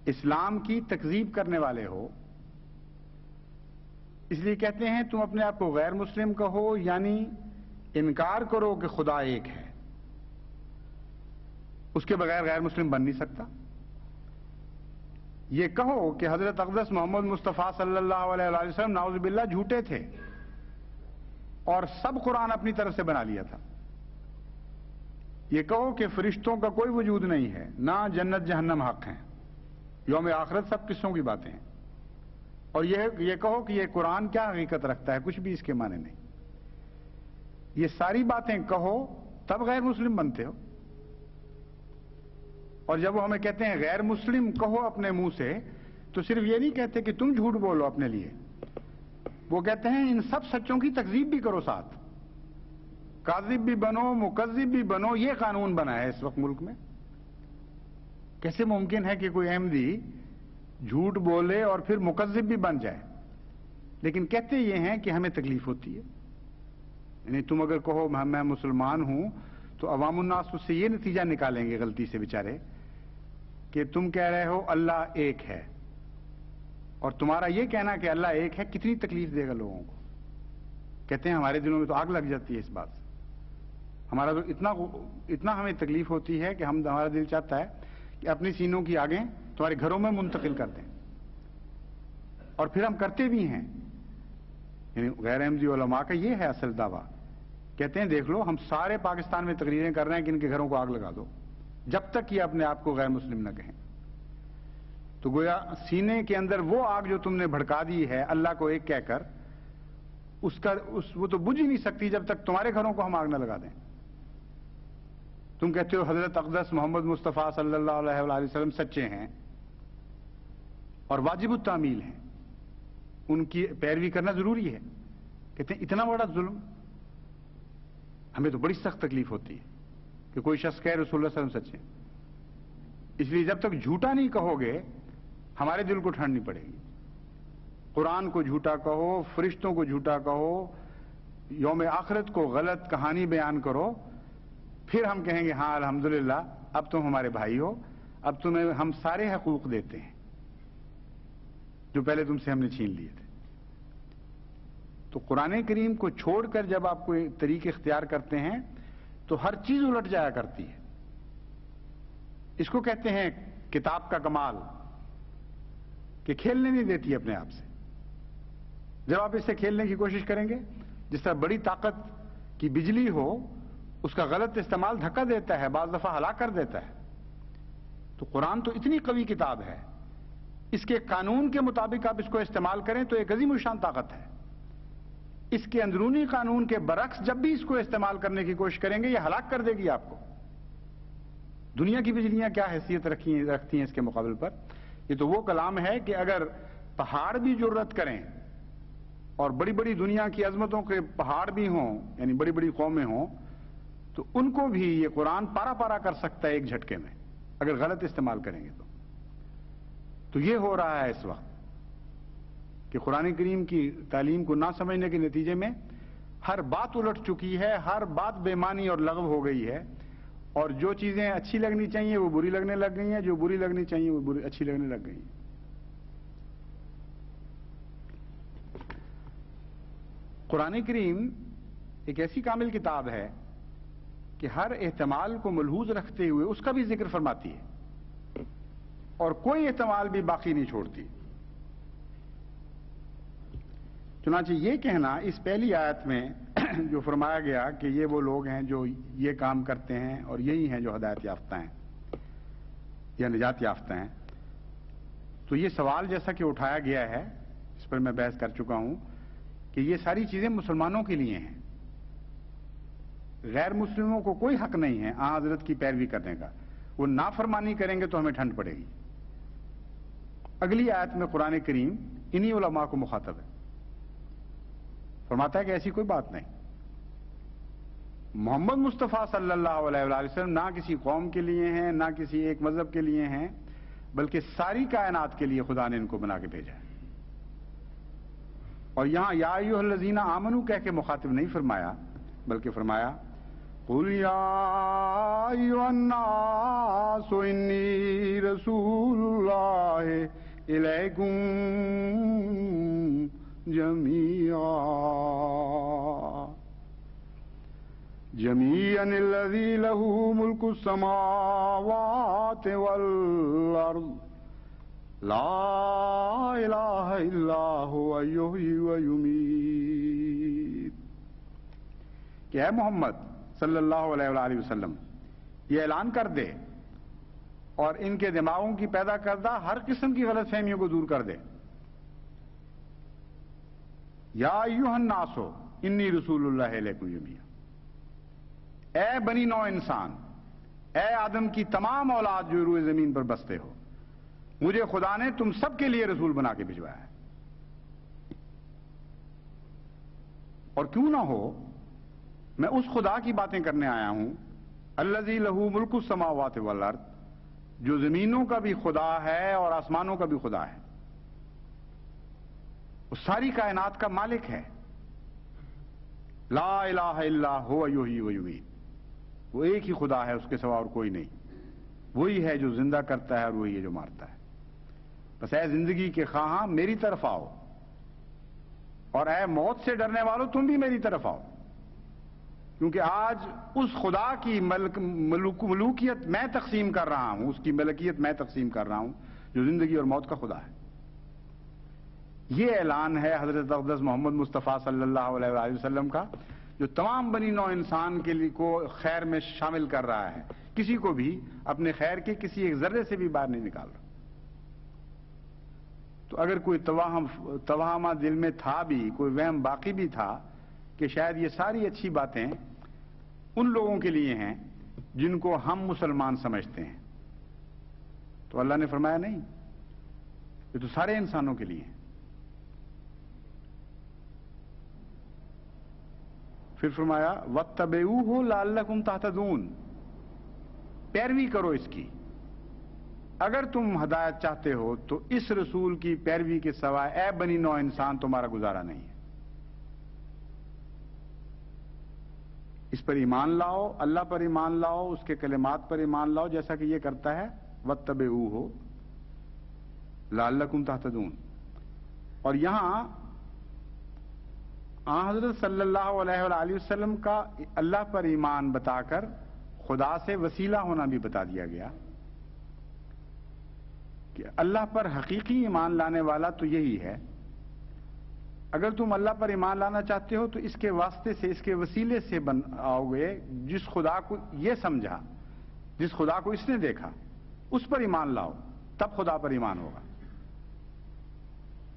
اسلام کی تکذیب کرنے والے ہو۔ اس لیے کہتے ہیں تم اپنے آپ کو غیر مسلم کہو، یعنی انکار کرو کہ خدا ایک ہے، اس کے بغیر غیر مسلم بن نہیں سکتا۔ یہ کہو کہ حضرت اقدس محمد مصطفیٰ صلی اللہ علیہ وسلم نعوذ باللہ جھوٹے تھے اور سب قرآن اپنی طرف سے بنا لیا تھا۔ یہ کہو کہ فرشتوں کا کوئی وجود نہیں ہے، نہ جنت جہنم حق ہیں، یوم آخرت سب قصوں کی باتیں ہیں، اور یہ کہو کہ یہ قرآن کیا حقیقت رکھتا ہے، کچھ بھی اس کے معنی نہیں۔ یہ ساری باتیں کہو تب غیر مسلم بنتے ہو۔ اور جب وہ ہمیں کہتے ہیں غیر مسلم کہو اپنے منہ سے، تو صرف یہ نہیں کہتے کہ تم جھوٹ بولو اپنے لیے، وہ کہتے ہیں ان سب سچوں کی تکذیب بھی کرو، ساتھ کاذب بھی بنو، مکذب بھی بنو۔ یہ قانون بنا ہے اس وقت ملک میں۔ کیسے ممکن ہے کہ کوئی احمدی جھوٹ بولے اور پھر مکذب بھی بن جائے؟ لیکن کہتے یہ ہیں کہ ہمیں تکلیف ہوتی ہے۔ یعنی تم اگر کہو میں مسلمان ہوں تو عوام الناس اس سے یہ نتیجہ نکالیں گے غلطی سے بیچارے کہ تم کہہ رہے ہو اللہ ایک ہے، اور تمہارا یہ کہنا کہ اللہ ایک ہے کتنی تکلیف دے گا لوگوں کو۔ کہتے ہیں ہمارے دلوں میں تو آگ لگ جاتی ہے اس بات سے، ہمارا تو اتنا ہمیں تکلیف ہوتی ہے کہ ہمارا دل چاہتا ہے کہ اپنی سینوں کی آگیں تمہارے گھروں میں منتقل کر دیں، اور پھر ہم کرتے بھی ہیں۔ یعنی غیر احمدی علماء کا یہ ہے اصل دعویٰ، کہتے ہیں دیکھ لو ہم سارے پاکستان میں تقریریں کر رہے ہیں کہ ان کے گھروں کو آگ لگا دو، جب تک یہ اپنے آپ کو غیر مسلم نہ کہیں۔ تو گویا سینے کے اندر وہ آگ جو تم نے بھڑکا دی ہے اللہ کو ایک کہہ کر، وہ تو بجھ ہی نہیں سکتی جب تک تمہارے گھروں کو ہم آگ نہ لگا دیں۔ تم کہتے ہو حضرت اقدس محمد مصطفیٰ صلی اللہ علیہ وآلہ وسلم سچے ہیں اور واجب التعمیل ہیں، ان کی پیروی کرنا ضروری ہے۔ کہتے ہیں اتنا بڑا ظلم، ہمیں تو بڑی سخت تکلیف ہوتی ہے کہ کوئی شخص کہے رسول اللہ صلی اللہ علیہ وسلم سچے۔ اس لیے جب تک جھوٹا نہیں کہو گے ہمارے دل کو ٹھنڈ نہیں پڑے گی۔ قرآن کو جھوٹا کہو، فرشتوں کو جھوٹا کہو، یوم آخرت کو غلط کہانی بیان کرو، پھر ہم کہیں گے ہاں الحمدللہ اب تم ہمارے بھائی ہو، اب تمہیں ہم سارے حقوق دیتے ہیں جو پہلے تم سے ہم نے چھین لیے تھے۔ تو قرآن کریم کو چھوڑ کر جب آپ کوئی طریق اختیار کرتے ہیں تو ہر چیز الٹ جایا کرتی ہے۔ اس کو کہتے ہیں کتاب کا کمال، کہ کھیلنے نہیں دیتی اپنے آپ سے۔ جب آپ اس سے کھیلنے کی کوشش کریں گے، جس طرح بڑی طاقت کی بجلی ہو، اس کا غلط استعمال دھکا دیتا ہے، بعض دفعہ ہلاک کر دیتا ہے۔ تو قرآن تو اتنی قوی کتاب ہے، اس کے قانون کے مطابق آپ اس کو استعمال کریں تو ایک عظیم الشان طاقت ہے۔ اس کے اندرونی قانون کے برعکس جب بھی اس کو استعمال کرنے کی کوشش کریں گے یہ ہلاک کر دے گی آپ کو۔ دنیا کی بجلیاں کیا حیثیت رکھتی ہیں اس کے مقابل پر؟ یہ تو وہ کلام ہے کہ اگر پہاڑ بھی جرت کریں اور بڑی بڑی دنیا کی عظمتوں کے پہاڑ بھی ہوں، یعنی بڑی بڑی قومیں ہوں، تو ان کو بھی یہ قرآن پارا پارا کر سکتا ہے ایک جھٹکے میں، اگر غلط استعمال کریں گے تو یہ ہو رہا ہے اس وقت کہ قرآن کریم کی تعلیم کو نہ سمجھنے کے نتیجے میں ہر بات الٹ چکی ہے، ہر بات بے معنی اور لغو ہو گئی ہے، اور جو چیزیں اچھی لگنی چاہیے وہ بری لگنے لگ گئی ہیں، جو بری لگنی چاہیے وہ اچھی لگنے لگ گئی ہیں۔ قرآن کریم ایک ایسی کامل کتاب ہے کہ ہر احتمال کو ملحوظ رکھتے ہوئے اس کا بھی ذکر فرماتی ہے اور کوئی احتمال بھی باقی نہیں چھوڑتی. چنانچہ یہ کہنا اس پہلی آیت میں جو فرمایا گیا کہ یہ وہ لوگ ہیں جو یہ کام کرتے ہیں اور یہی ہیں جو ہدایت یافتہ ہیں یا نجات یافتہ ہیں، تو یہ سوال جیسا کہ اٹھایا گیا ہے، اس پر میں بحث کر چکا ہوں کہ یہ ساری چیزیں مسلمانوں کے لیے ہیں. غیر مسلموں کو کوئی حق نہیں ہے آن حضرت کی پیروی کرنے کا. وہ نافرمانی کریں گے تو ہمیں ٹھنڈ پڑے گی. اگلی آیت میں قرآن کریم انہی علماء کو مخاطب ہے، فرماتا ہے کہ ایسی کوئی بات نہیں. محمد مصطفیٰ صلی اللہ علیہ وآلہ وسلم نہ کسی قوم کے لیے ہیں نہ کسی ایک مذہب کے لیے ہیں، بلکہ ساری کائنات کے لیے خدا نے ان کو بنا کے بھیجا ہے. اور یہاں یا ایھا الذین آمنوا کہہ کے مخاطب نہیں فرمایا، بلکہ فرمایا قل یا ایھا الناس انی رسول اللہ الیکم جميعا الذي له ملك السماوات والأرض لا إله إلا هو يحيي ويميت. کہ اے محمد صلی اللہ علیہ وآلہ وسلم یہ اعلان کر دے اور ان کے دماغوں کی پیدا کردہ ہر قسم کی غلط فہمیوں کو دور کر دے. یا ایھا الناس انی رسول اللہ الیکم جمیعا، اے بنی نوع انسان، اے آدم کی تمام اولاد جو روئے زمین پر بستے ہو، مجھے خدا نے تم سب کے لیے رسول بنا کے بھجوایا ہے. اور کیوں نہ ہو، میں اس خدا کی باتیں کرنے آیا ہوں الذی لہ ملک السماوات والارض، جو زمینوں کا بھی خدا ہے اور آسمانوں کا بھی خدا ہے. وہ ساری کائنات کا مالک ہے. لا الہ الا هو یحیی و یمیت، وہ ایک ہی خدا ہے، اس کے سوا اور کوئی نہیں. وہی ہے جو زندہ کرتا ہے اور وہی ہے جو مارتا ہے. بس اے زندگی کے خواہاں میری طرف آؤ، اور اے موت سے ڈرنے والوں تم بھی میری طرف آؤ، کیونکہ آج اس خدا کی ملوکیت میں تقسیم کر رہا ہوں، اس کی ملکیت میں تقسیم کر رہا ہوں جو زندگی اور موت کا خدا ہے. یہ اعلان ہے حضرت اقدس محمد مصطفیٰ صلی اللہ علیہ وآلہ وسلم کا، جو تمام بنی نوع انسان کے لیے کو خیر میں شامل کر رہا ہے، کسی کو بھی اپنے خیر کے کسی ایک ذرے سے بھی باہر نہیں نکال رہا. تو اگر کوئی توہمہ دل میں تھا بھی، کوئی وہم باقی بھی تھا کہ شاید یہ ساری اچھی باتیں ان لوگوں کے لیے ہیں جن کو ہم مسلمان سمجھتے ہیں، تو اللہ نے فرمایا نہیں، یہ تو سارے انسانوں کے لیے ہیں. پھر فرمایا وَاتَّبِعُوهُ لَعَلَّكُمْ تَهْتَدُونَ، پیروی کرو اس کی. اگر تم ہدایت چاہتے ہو تو اس رسول کی پیروی کے سوائے اے بنی نوع انسان تمہارا گزارا نہیں ہے. اس پر ایمان لاؤ، اللہ پر ایمان لاؤ، اس کے کلمات پر ایمان لاؤ، جیسا کہ یہ کرتا ہے وَاتَّبِعُوهُ لَعَلَّكُمْ تَهْتَدُونَ. اور یہاں حضرت صلی اللہ علیہ وآلہ وسلم کا اللہ پر ایمان بتا کر خدا سے وسیلہ ہونا بھی بتا دیا گیا کہ اللہ پر حقیقی ایمان لانے والا تو یہی ہے. اگر تم اللہ پر ایمان لانا چاہتے ہو تو اس کے واسطے سے، اس کے وسیلے سے آؤ گے جس خدا کو یہ سمجھا، جس خدا کو اس نے دیکھا، اس پر ایمان لاؤ، تب خدا پر ایمان ہوگا.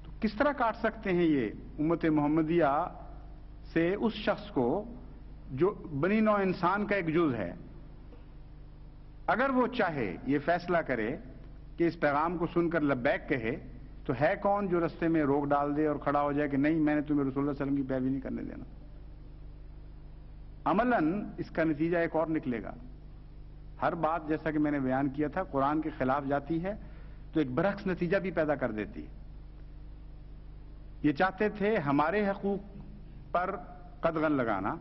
تو کس طرح کاٹ سکتے ہیں یہ امت محمدیہ سے اس شخص کو جو بنی نوع انسان کا ایک جز ہے؟ اگر وہ چاہے یہ فیصلہ کرے کہ اس پیغام کو سن کر لبیک کہے، تو ہے کون جو رستے میں روک ڈال دے اور کھڑا ہو جائے کہ نہیں، میں نے تمہیں رسول اللہ صلی اللہ علیہ وسلم کی پیروی نہیں کرنے دینا. عملاً اس کا نتیجہ ایک اور نکلے گا. ہر بات جیسا کہ میں نے بیان کیا تھا قرآن کے خلاف جاتی ہے تو ایک برعکس نتیجہ بھی پیدا کر دیتی ہے. یہ چاہتے تھے ہمارے حقوق پر قدغن لگانا،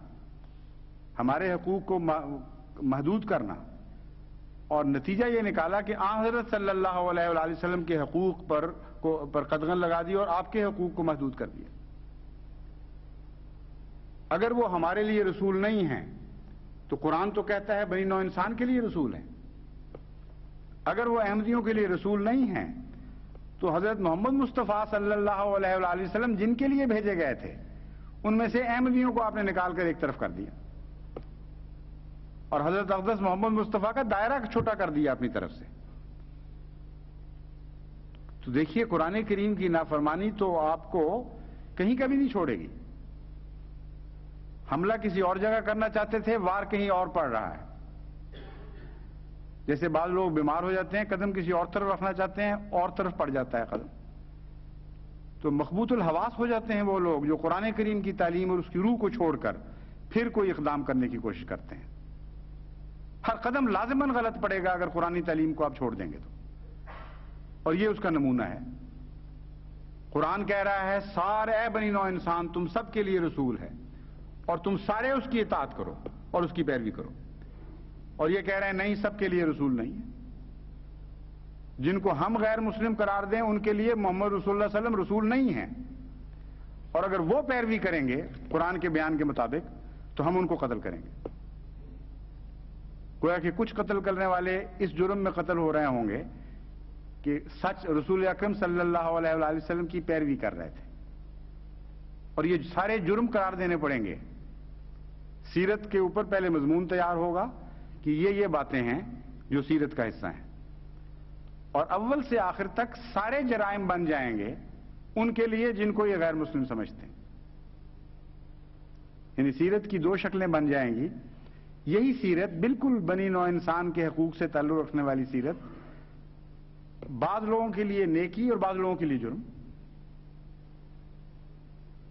ہمارے حقوق کو محدود کرنا، اور نتیجہ یہ نکالا کہ آن حضرت صلی اللہ علیہ وآلہ وسلم کے حقوق پر قدغن لگا دی اور آپ کے حقوق کو محدود کر دیا. اگر وہ ہمارے لیے رسول نہیں ہیں تو قرآن تو کہتا ہے بنی نوع انسان کے لیے رسول ہیں. اگر وہ احمدیوں کے لیے رسول نہیں ہیں تو حضرت محمد مصطفیٰ صلی اللہ علیہ وآلہ وسلم جن کے لیے بھیجے گئے تھے ان میں سے احمدیوں کو آپ نے نکال کر ایک طرف کر دیا اور حضرت اقدس محمد مصطفیٰ کا دائرہ چھوٹا کر دیا اپنی طرف سے. تو دیکھیے قرآن کریم کی نافرمانی تو آپ کو کہیں کبھی نہیں چھوڑے گی. حملہ کسی اور جگہ کرنا چاہتے تھے، وار کہیں اور پڑ رہا ہے. جیسے بعض لوگ بیمار ہو جاتے ہیں، قدم کسی اور طرف رکھنا چاہتے ہیں، اور طرف پڑ جاتا ہے قدم. تو مخبوط الحواس ہو جاتے ہیں وہ لوگ جو قرآن کریم کی تعلیم اور اس کی روح کو چھوڑ کر پھر کوئی اقدام کرنے کی کوشش کرتے ہیں. ہر قدم لازماً غلط پڑے گا اگر قرآنی تعلیم کو آپ چھوڑ دیں گے تو. اور یہ اس کا نمونہ ہے. قرآن کہہ رہا ہے سارے اے بنی نوع انسان تم سب کے لیے رسول ہے اور تم سارے اس کی اطاعت کرو اور اس کی پیروی کرو. اور یہ کہہ رہے ہیں نہیں، سب کے لیے رسول نہیں ہے. جن کو ہم غیر مسلم قرار دیں ان کے لیے محمد رسول اللہ صلی اللہ علیہ وسلم رسول نہیں ہیں، اور اگر وہ پیروی کریں گے قرآن کے بیان کے مطابق تو ہم ان کو قتل کریں گے. گویا کہ کچھ قتل کرنے والے اس جرم میں قتل ہو رہے ہوں گے کہ سچ رسول اکرم صلی اللہ علیہ وآلہ وسلم کی پیروی کر رہے تھے. اور یہ سارے جرم قرار دینے پڑیں گے. سیرت کے اوپر پہلے مضمون تیار ہوگا کہ یہ باتیں ہیں جو سیرت کا حصہ ہیں، اور اول سے آخر تک سارے جرائم بن جائیں گے ان کے لیے جن کو یہ غیر مسلم سمجھتے ہیں. یعنی سیرت کی دو شکلیں بن جائیں گی. یہی سیرت بالکل بنی نوع انسان کے حقوق سے تعلق رکھنے والی سیرت، بعض لوگوں کے لیے نیکی اور بعض لوگوں کے لیے جرم.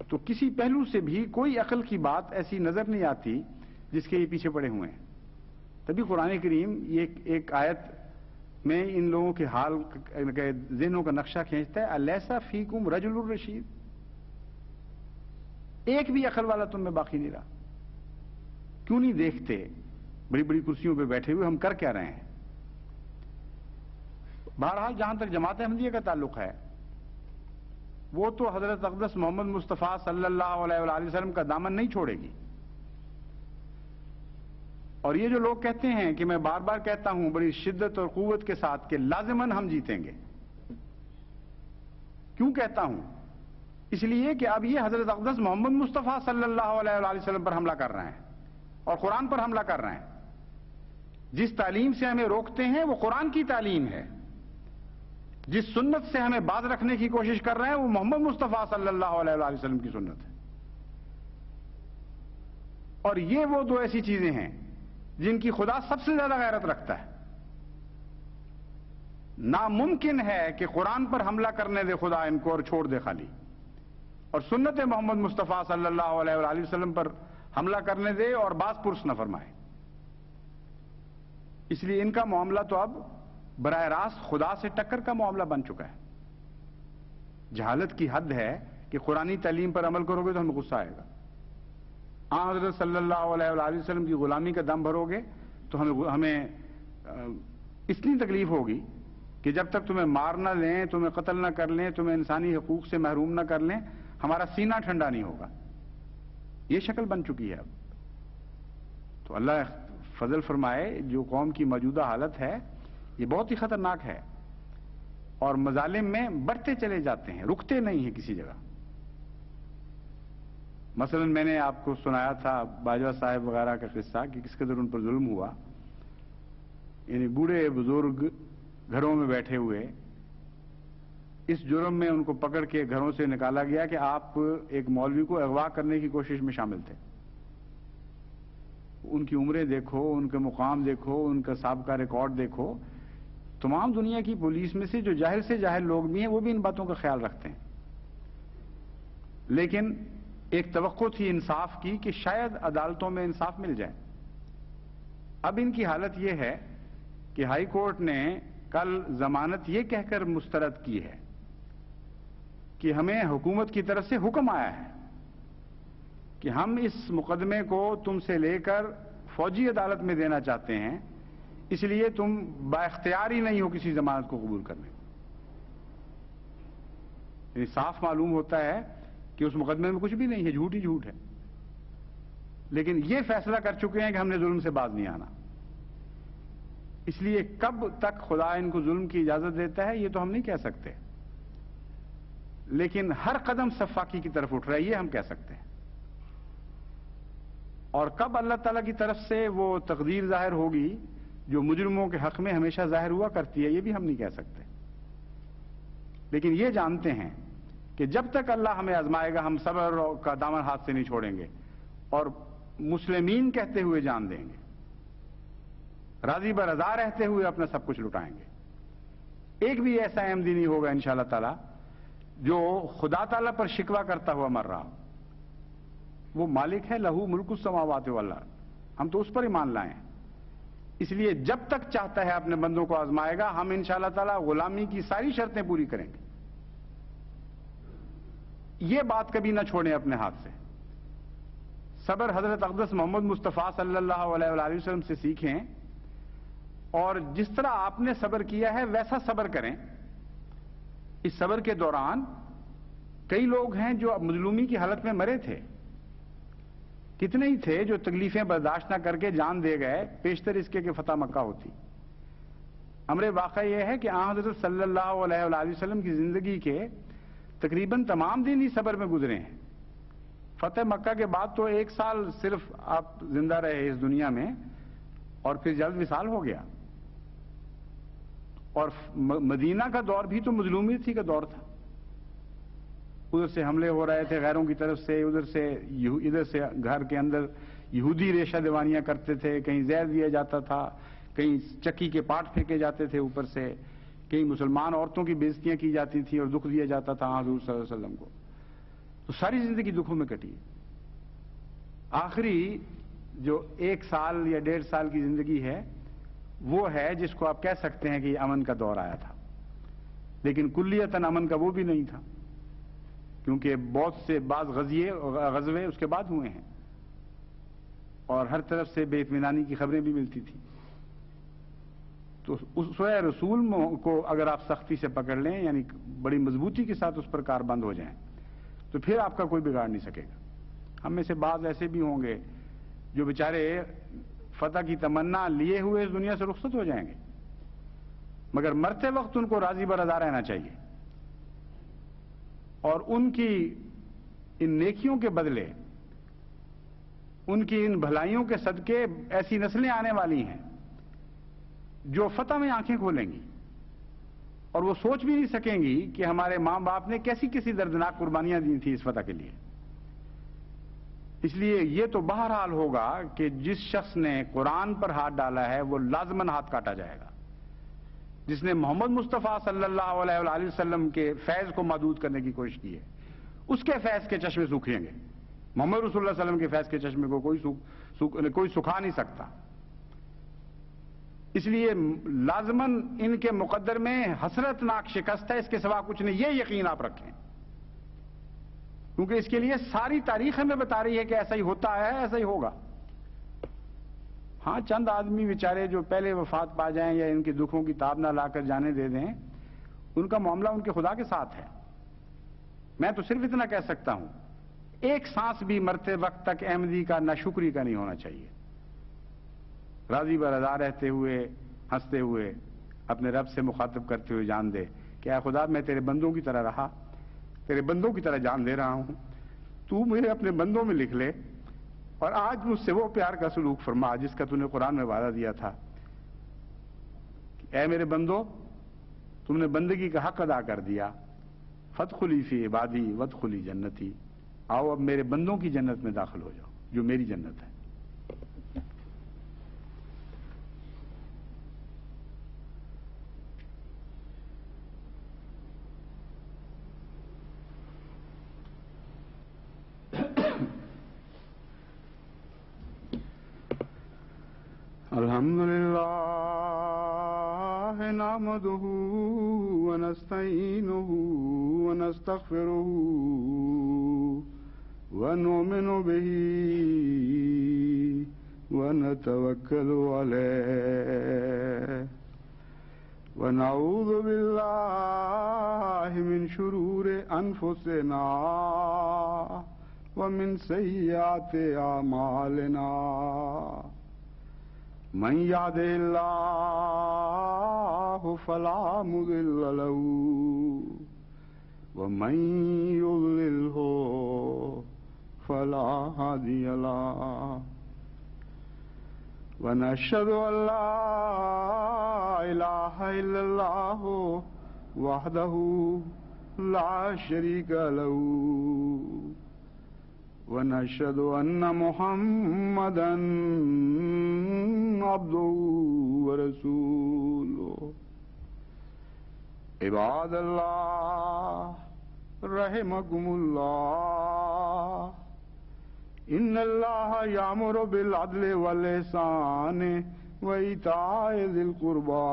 تو کسی پہلو سے بھی کوئی عقل کی بات ایسی نظر نہیں آتی جس کے یہ پیچھے پڑے ہوئے ہیں. تبھی قرآن کریم یہ ایک آیت میں ان لوگوں کے حال کے ذہنوں کا نقشہ کھینچتا ہے. الیسا فیکم رجل الرشید، ایک بھی عقل والا تم میں باقی نہیں رہا. کیوں نہیں دیکھتے بڑی بڑی کرسیوں پہ بیٹھے ہوئے ہم کر کیا رہے ہیں؟ بہرحال جہاں تک جماعت احمدیہ کا تعلق ہے وہ تو حضرت اقدس محمد مصطفیٰ صلی اللہ علیہ وآلہ وسلم کا دامن نہیں چھوڑے گی. اور یہ جو لوگ کہتے ہیں کہ میں بار بار کہتا ہوں بڑی شدت اور قوت کے ساتھ کہ لازماً ہم جیتیں گے، کیوں کہتا ہوں؟ اس لیے کہ اب یہ حضرت اقدس محمد مصطفیٰ صلی اللہ علیہ وآلہ وسلم پر حملہ کر رہے ہیں اور قرآن پر حملہ کر رہے ہیں. جس تعلیم سے ہمیں روکتے ہیں وہ قرآن کی تعلیم ہے. جس سنت سے ہمیں باز رکھنے کی کوشش کر رہے ہیں وہ محمد مصطفیٰ صلی اللہ علیہ وآلہ وسلم کی سنت ہے. اور یہ وہ دو ایسی چیزیں ہیں جن کی خدا سب سے زیادہ غیرت رکھتا ہے. ناممکن ہے کہ قرآن پر حملہ کرنے دے خدا ان کو اور چھوڑ دے خالی، اور سنت محمد مصطفیٰ صلی اللہ علیہ وآلہ وسلم پر حملہ کرنے دے اور باز پرس نہ فرمائے. اس لیے ان کا معاملہ تو اب براہ راست خدا سے ٹکر کا معاملہ بن چکا ہے. جہالت کی حد ہے کہ قرآنی تعلیم پر عمل کرو گے تو ہمیں غصہ آئے گا. حضرت صلی اللہ علیہ وآلہ وسلم کی غلامی کا دم بھرو گے تو ہمیں اتنی تکلیف ہوگی کہ جب تک تمہیں مار نہ لیں، تمہیں قتل نہ کر لیں، تمہیں انسانی حقوق سے محروم نہ کر لیں، ہمارا سینہ ٹھنڈا نہیں ہوگا. یہ شکل بن چکی ہے اب. تو اللہ فضل فرمائے جو قوم کی موجودہ حالت ہے یہ بہت ہی خطرناک ہے، اور مظالم میں بڑھتے چلے جاتے ہیں، رکتے نہیں ہیں کسی جگہ. مثلا میں نے آپ کو سنایا تھا باجوہ صاحب وغیرہ کا قصہ کہ کس قدر ان پر ظلم ہوا. یعنی بوڑھے بزرگ گھروں میں بیٹھے ہوئے اس جرم میں ان کو پکڑ کے گھروں سے نکالا گیا کہ آپ ایک مولوی کو اغوا کرنے کی کوشش میں شامل تھے. ان کی عمریں دیکھو، ان کا مقام دیکھو، ان کا سابقہ ریکارڈ دیکھو. تمام دنیا کی پولیس میں سے جو جاہل سے جاہل لوگ بھی ہیں وہ بھی ان باتوں کا خیال رکھتے ہیں. لیکن ایک توقع تھی انصاف کی کہ شاید عدالتوں میں انصاف مل جائے. اب ان کی حالت یہ ہے کہ ہائی کورٹ نے کل ضمانت یہ کہہ کر مسترد کی ہے کہ ہمیں حکومت کی طرف سے حکم آیا ہے کہ ہم اس مقدمے کو تم سے لے کر فوجی عدالت میں دینا چاہتے ہیں، اس لیے تم بااختیار ہی نہیں ہو کسی ضمانت کو قبول کرنے. یعنی صاف معلوم ہوتا ہے کہ اس مقدمے میں کچھ بھی نہیں ہے، جھوٹ ہی جھوٹ ہے. لیکن یہ فیصلہ کر چکے ہیں کہ ہم نے ظلم سے باز نہیں آنا. اس لیے کب تک خدا ان کو ظلم کی اجازت دیتا ہے یہ تو ہم نہیں کہہ سکتے، لیکن ہر قدم صفاقی کی طرف اٹھ رہا ہے یہ ہم کہہ سکتے ہیں. اور کب اللہ تعالیٰ کی طرف سے وہ تقدیر ظاہر ہوگی جو مجرموں کے حق میں ہمیشہ ظاہر ہوا کرتی ہے یہ بھی ہم نہیں کہہ سکتے. لیکن یہ جانتے ہیں کہ جب تک اللہ ہمیں آزمائے گا ہم صبر کا دامن ہاتھ سے نہیں چھوڑیں گے اور مسلمین کہتے ہوئے جان دیں گے، راضی برضا رہتے ہوئے اپنا سب کچھ لٹائیں گے. ایک بھی ایسا احمدی نہیں ہوگا انشاءاللہ تعالی جو خدا تعالیٰ پر شکوہ کرتا ہوا مر رہا. وہ مالک ہے، لہو ملک السماوات والارض، ہم تو اس پر ایمان لائے ہیں. اس لیے جب تک چاہتا ہے اپنے بندوں کو آزمائے گا، ہم انشاءاللہ تعالی غلامی کی ساری شرطیں پوری کریں گے. یہ بات کبھی نہ چھوڑیں اپنے ہاتھ سے. صبر حضرت اقدس محمد مصطفیٰ صلی اللہ علیہ وآلہ وسلم سے سیکھیں، اور جس طرح آپ نے صبر کیا ہے ویسا صبر کریں. اس صبر کے دوران کئی لوگ ہیں جو مظلومی کی حالت میں مرے تھے، کتنے ہی تھے جو تکلیفیں برداشت نہ کر کے جان دے گئے پیشتر اس کے کہ فتح مکہ ہوتی. امر واقعہ یہ ہے کہ آن حضرت صلی اللہ علیہ وآلہ وسلم کی زندگی کے تقریباً تمام دن ہی صبر میں گزرے ہیں. فتح مکہ کے بعد تو 1 سال صرف آپ زندہ رہے اس دنیا میں اور پھر جلد وصال ہو گیا. اور مدینہ کا دور بھی تو مظلومیت کا دور تھا. ادھر سے حملے ہو رہے تھے غیروں کی طرف سے، ادھر سے گھر کے اندر یہودی ریشہ دیوانیاں کرتے تھے، کہیں زہر دیا جاتا تھا، کہیں چکی کے پاٹ پھینکے جاتے تھے اوپر سے، کہیں مسلمان عورتوں کی بےعزتیاں کی جاتی تھیں اور دکھ دیا جاتا تھا حضور صلی اللہ علیہ وسلم کو. تو ساری زندگی دکھوں میں کٹی. آخری جو 1 سال یا 1.5 سال کی زندگی ہے وہ ہے جس کو آپ کہہ سکتے ہیں کہ یہ امن کا دور آیا تھا. لیکن کلیتاً امن کا وہ بھی نہیں تھا، کیونکہ بہت سے بعض غزوے اس کے بعد ہوئے ہیں اور ہر طرف سے بے اطمینانی کی خبریں بھی ملتی تھیں. تو اسوہ رسول کو اگر آپ سختی سے پکڑ لیں، یعنی بڑی مضبوطی کے ساتھ اس پر کار بند ہو جائیں، تو پھر آپ کا کوئی بگاڑ نہیں سکے گا. ہم میں سے بعض ایسے بھی ہوں گے جو بیچارے فتح کی تمنا لیے ہوئے اس دنیا سے رخصت ہو جائیں گے، مگر مرتے وقت ان کو راضی برضا رہنا چاہیے اور ان کی ان نیکیوں کے بدلے، ان کی ان بھلائیوں کے صدقے ایسی نسلیں آنے والی ہیں جو فتح میں آنکھیں کھولیں گی اور وہ سوچ بھی نہیں سکیں گی کہ ہمارے ماں باپ نے کیسی دردناک قربانیاں دی تھیں اس فتح کے لیے. اس لیے یہ تو بہرحال ہوگا کہ جس شخص نے قرآن پر ہاتھ ڈالا ہے وہ لازماً ہاتھ کاٹا جائے گا. جس نے محمد مصطفیٰ صلی اللہ علیہ وآلہ وسلم کے فیض کو محدود کرنے کی کوشش کی ہے اس کے فیض کے چشمے سوکھیں گے. محمد رسول اللہ علیہ وسلم کے فیض کے چشمے کو کوئی سکھا نہیں سکتا. اس لیے لازماً ان کے مقدر میں حسرتناک شکست ہے، اس کے سوا کچھ نہیں. یہ یقین آپ رکھیں، کیونکہ اس کے لیے ساری تاریخ ہمیں بتا رہی ہے کہ ایسا ہی ہوتا ہے، ایسا ہی ہوگا. ہاں چند آدمی بیچارے جو پہلے وفات پا جائیں یا ان کے دکھوں کی تاب نہ لا کر جانے دے دیں، ان کا معاملہ ان کے خدا کے ساتھ ہے. میں تو صرف اتنا کہہ سکتا ہوں، ایک سانس بھی مرتے وقت تک احمدی کا ناشکری کا نہیں ہونا چاہیے. راضی برضا رہتے ہوئے، ہنستے ہوئے اپنے رب سے مخاطب کرتے ہوئے جان دے کہ اے خدا میں تیرے بندوں کی طرح رہا، تیرے بندوں کی طرح جان دے رہا ہوں، تو مجھے اپنے بندوں میں لکھ لے اور آج مجھ سے وہ پیار کا سلوک فرما جس کا تو نے قرآن میں وعدہ دیا تھا. اے میرے بندو، تم نے بندگی کا حق ادا کر دیا، فادخلی فی عبادی وادخلی جنتی، آؤ اب میرے بندوں کی جنت میں داخل ہو جاؤ جو میری جنت ہے. الحمد للہ نحمده ونستعینه ونستغفره ونؤمن به ونتوکل علیہ ونعوذ باللہ من شرور انفسنا ومن سيئات أعمالنا من يهده الله فلا مضل له ومن يضلله فلا هادي له ونشهد أن لا إله إلا الله وحده لا شريك له ونشهد أن محمدا عبده ورسوله عباد الله رحمكم الله إن الله يأمر بالعدل والإحسان وإيتاء ذي القربى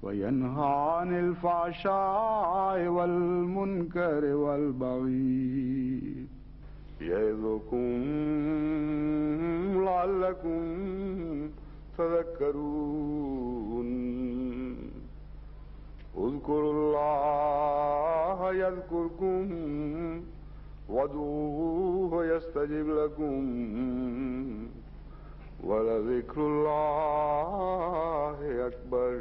وينهى عن الفحشاء والمنكر والبغي يعظكم لعلكم تذكرون اذكروا الله يذكركم وادعوه يستجب لكم ولذكر الله أكبر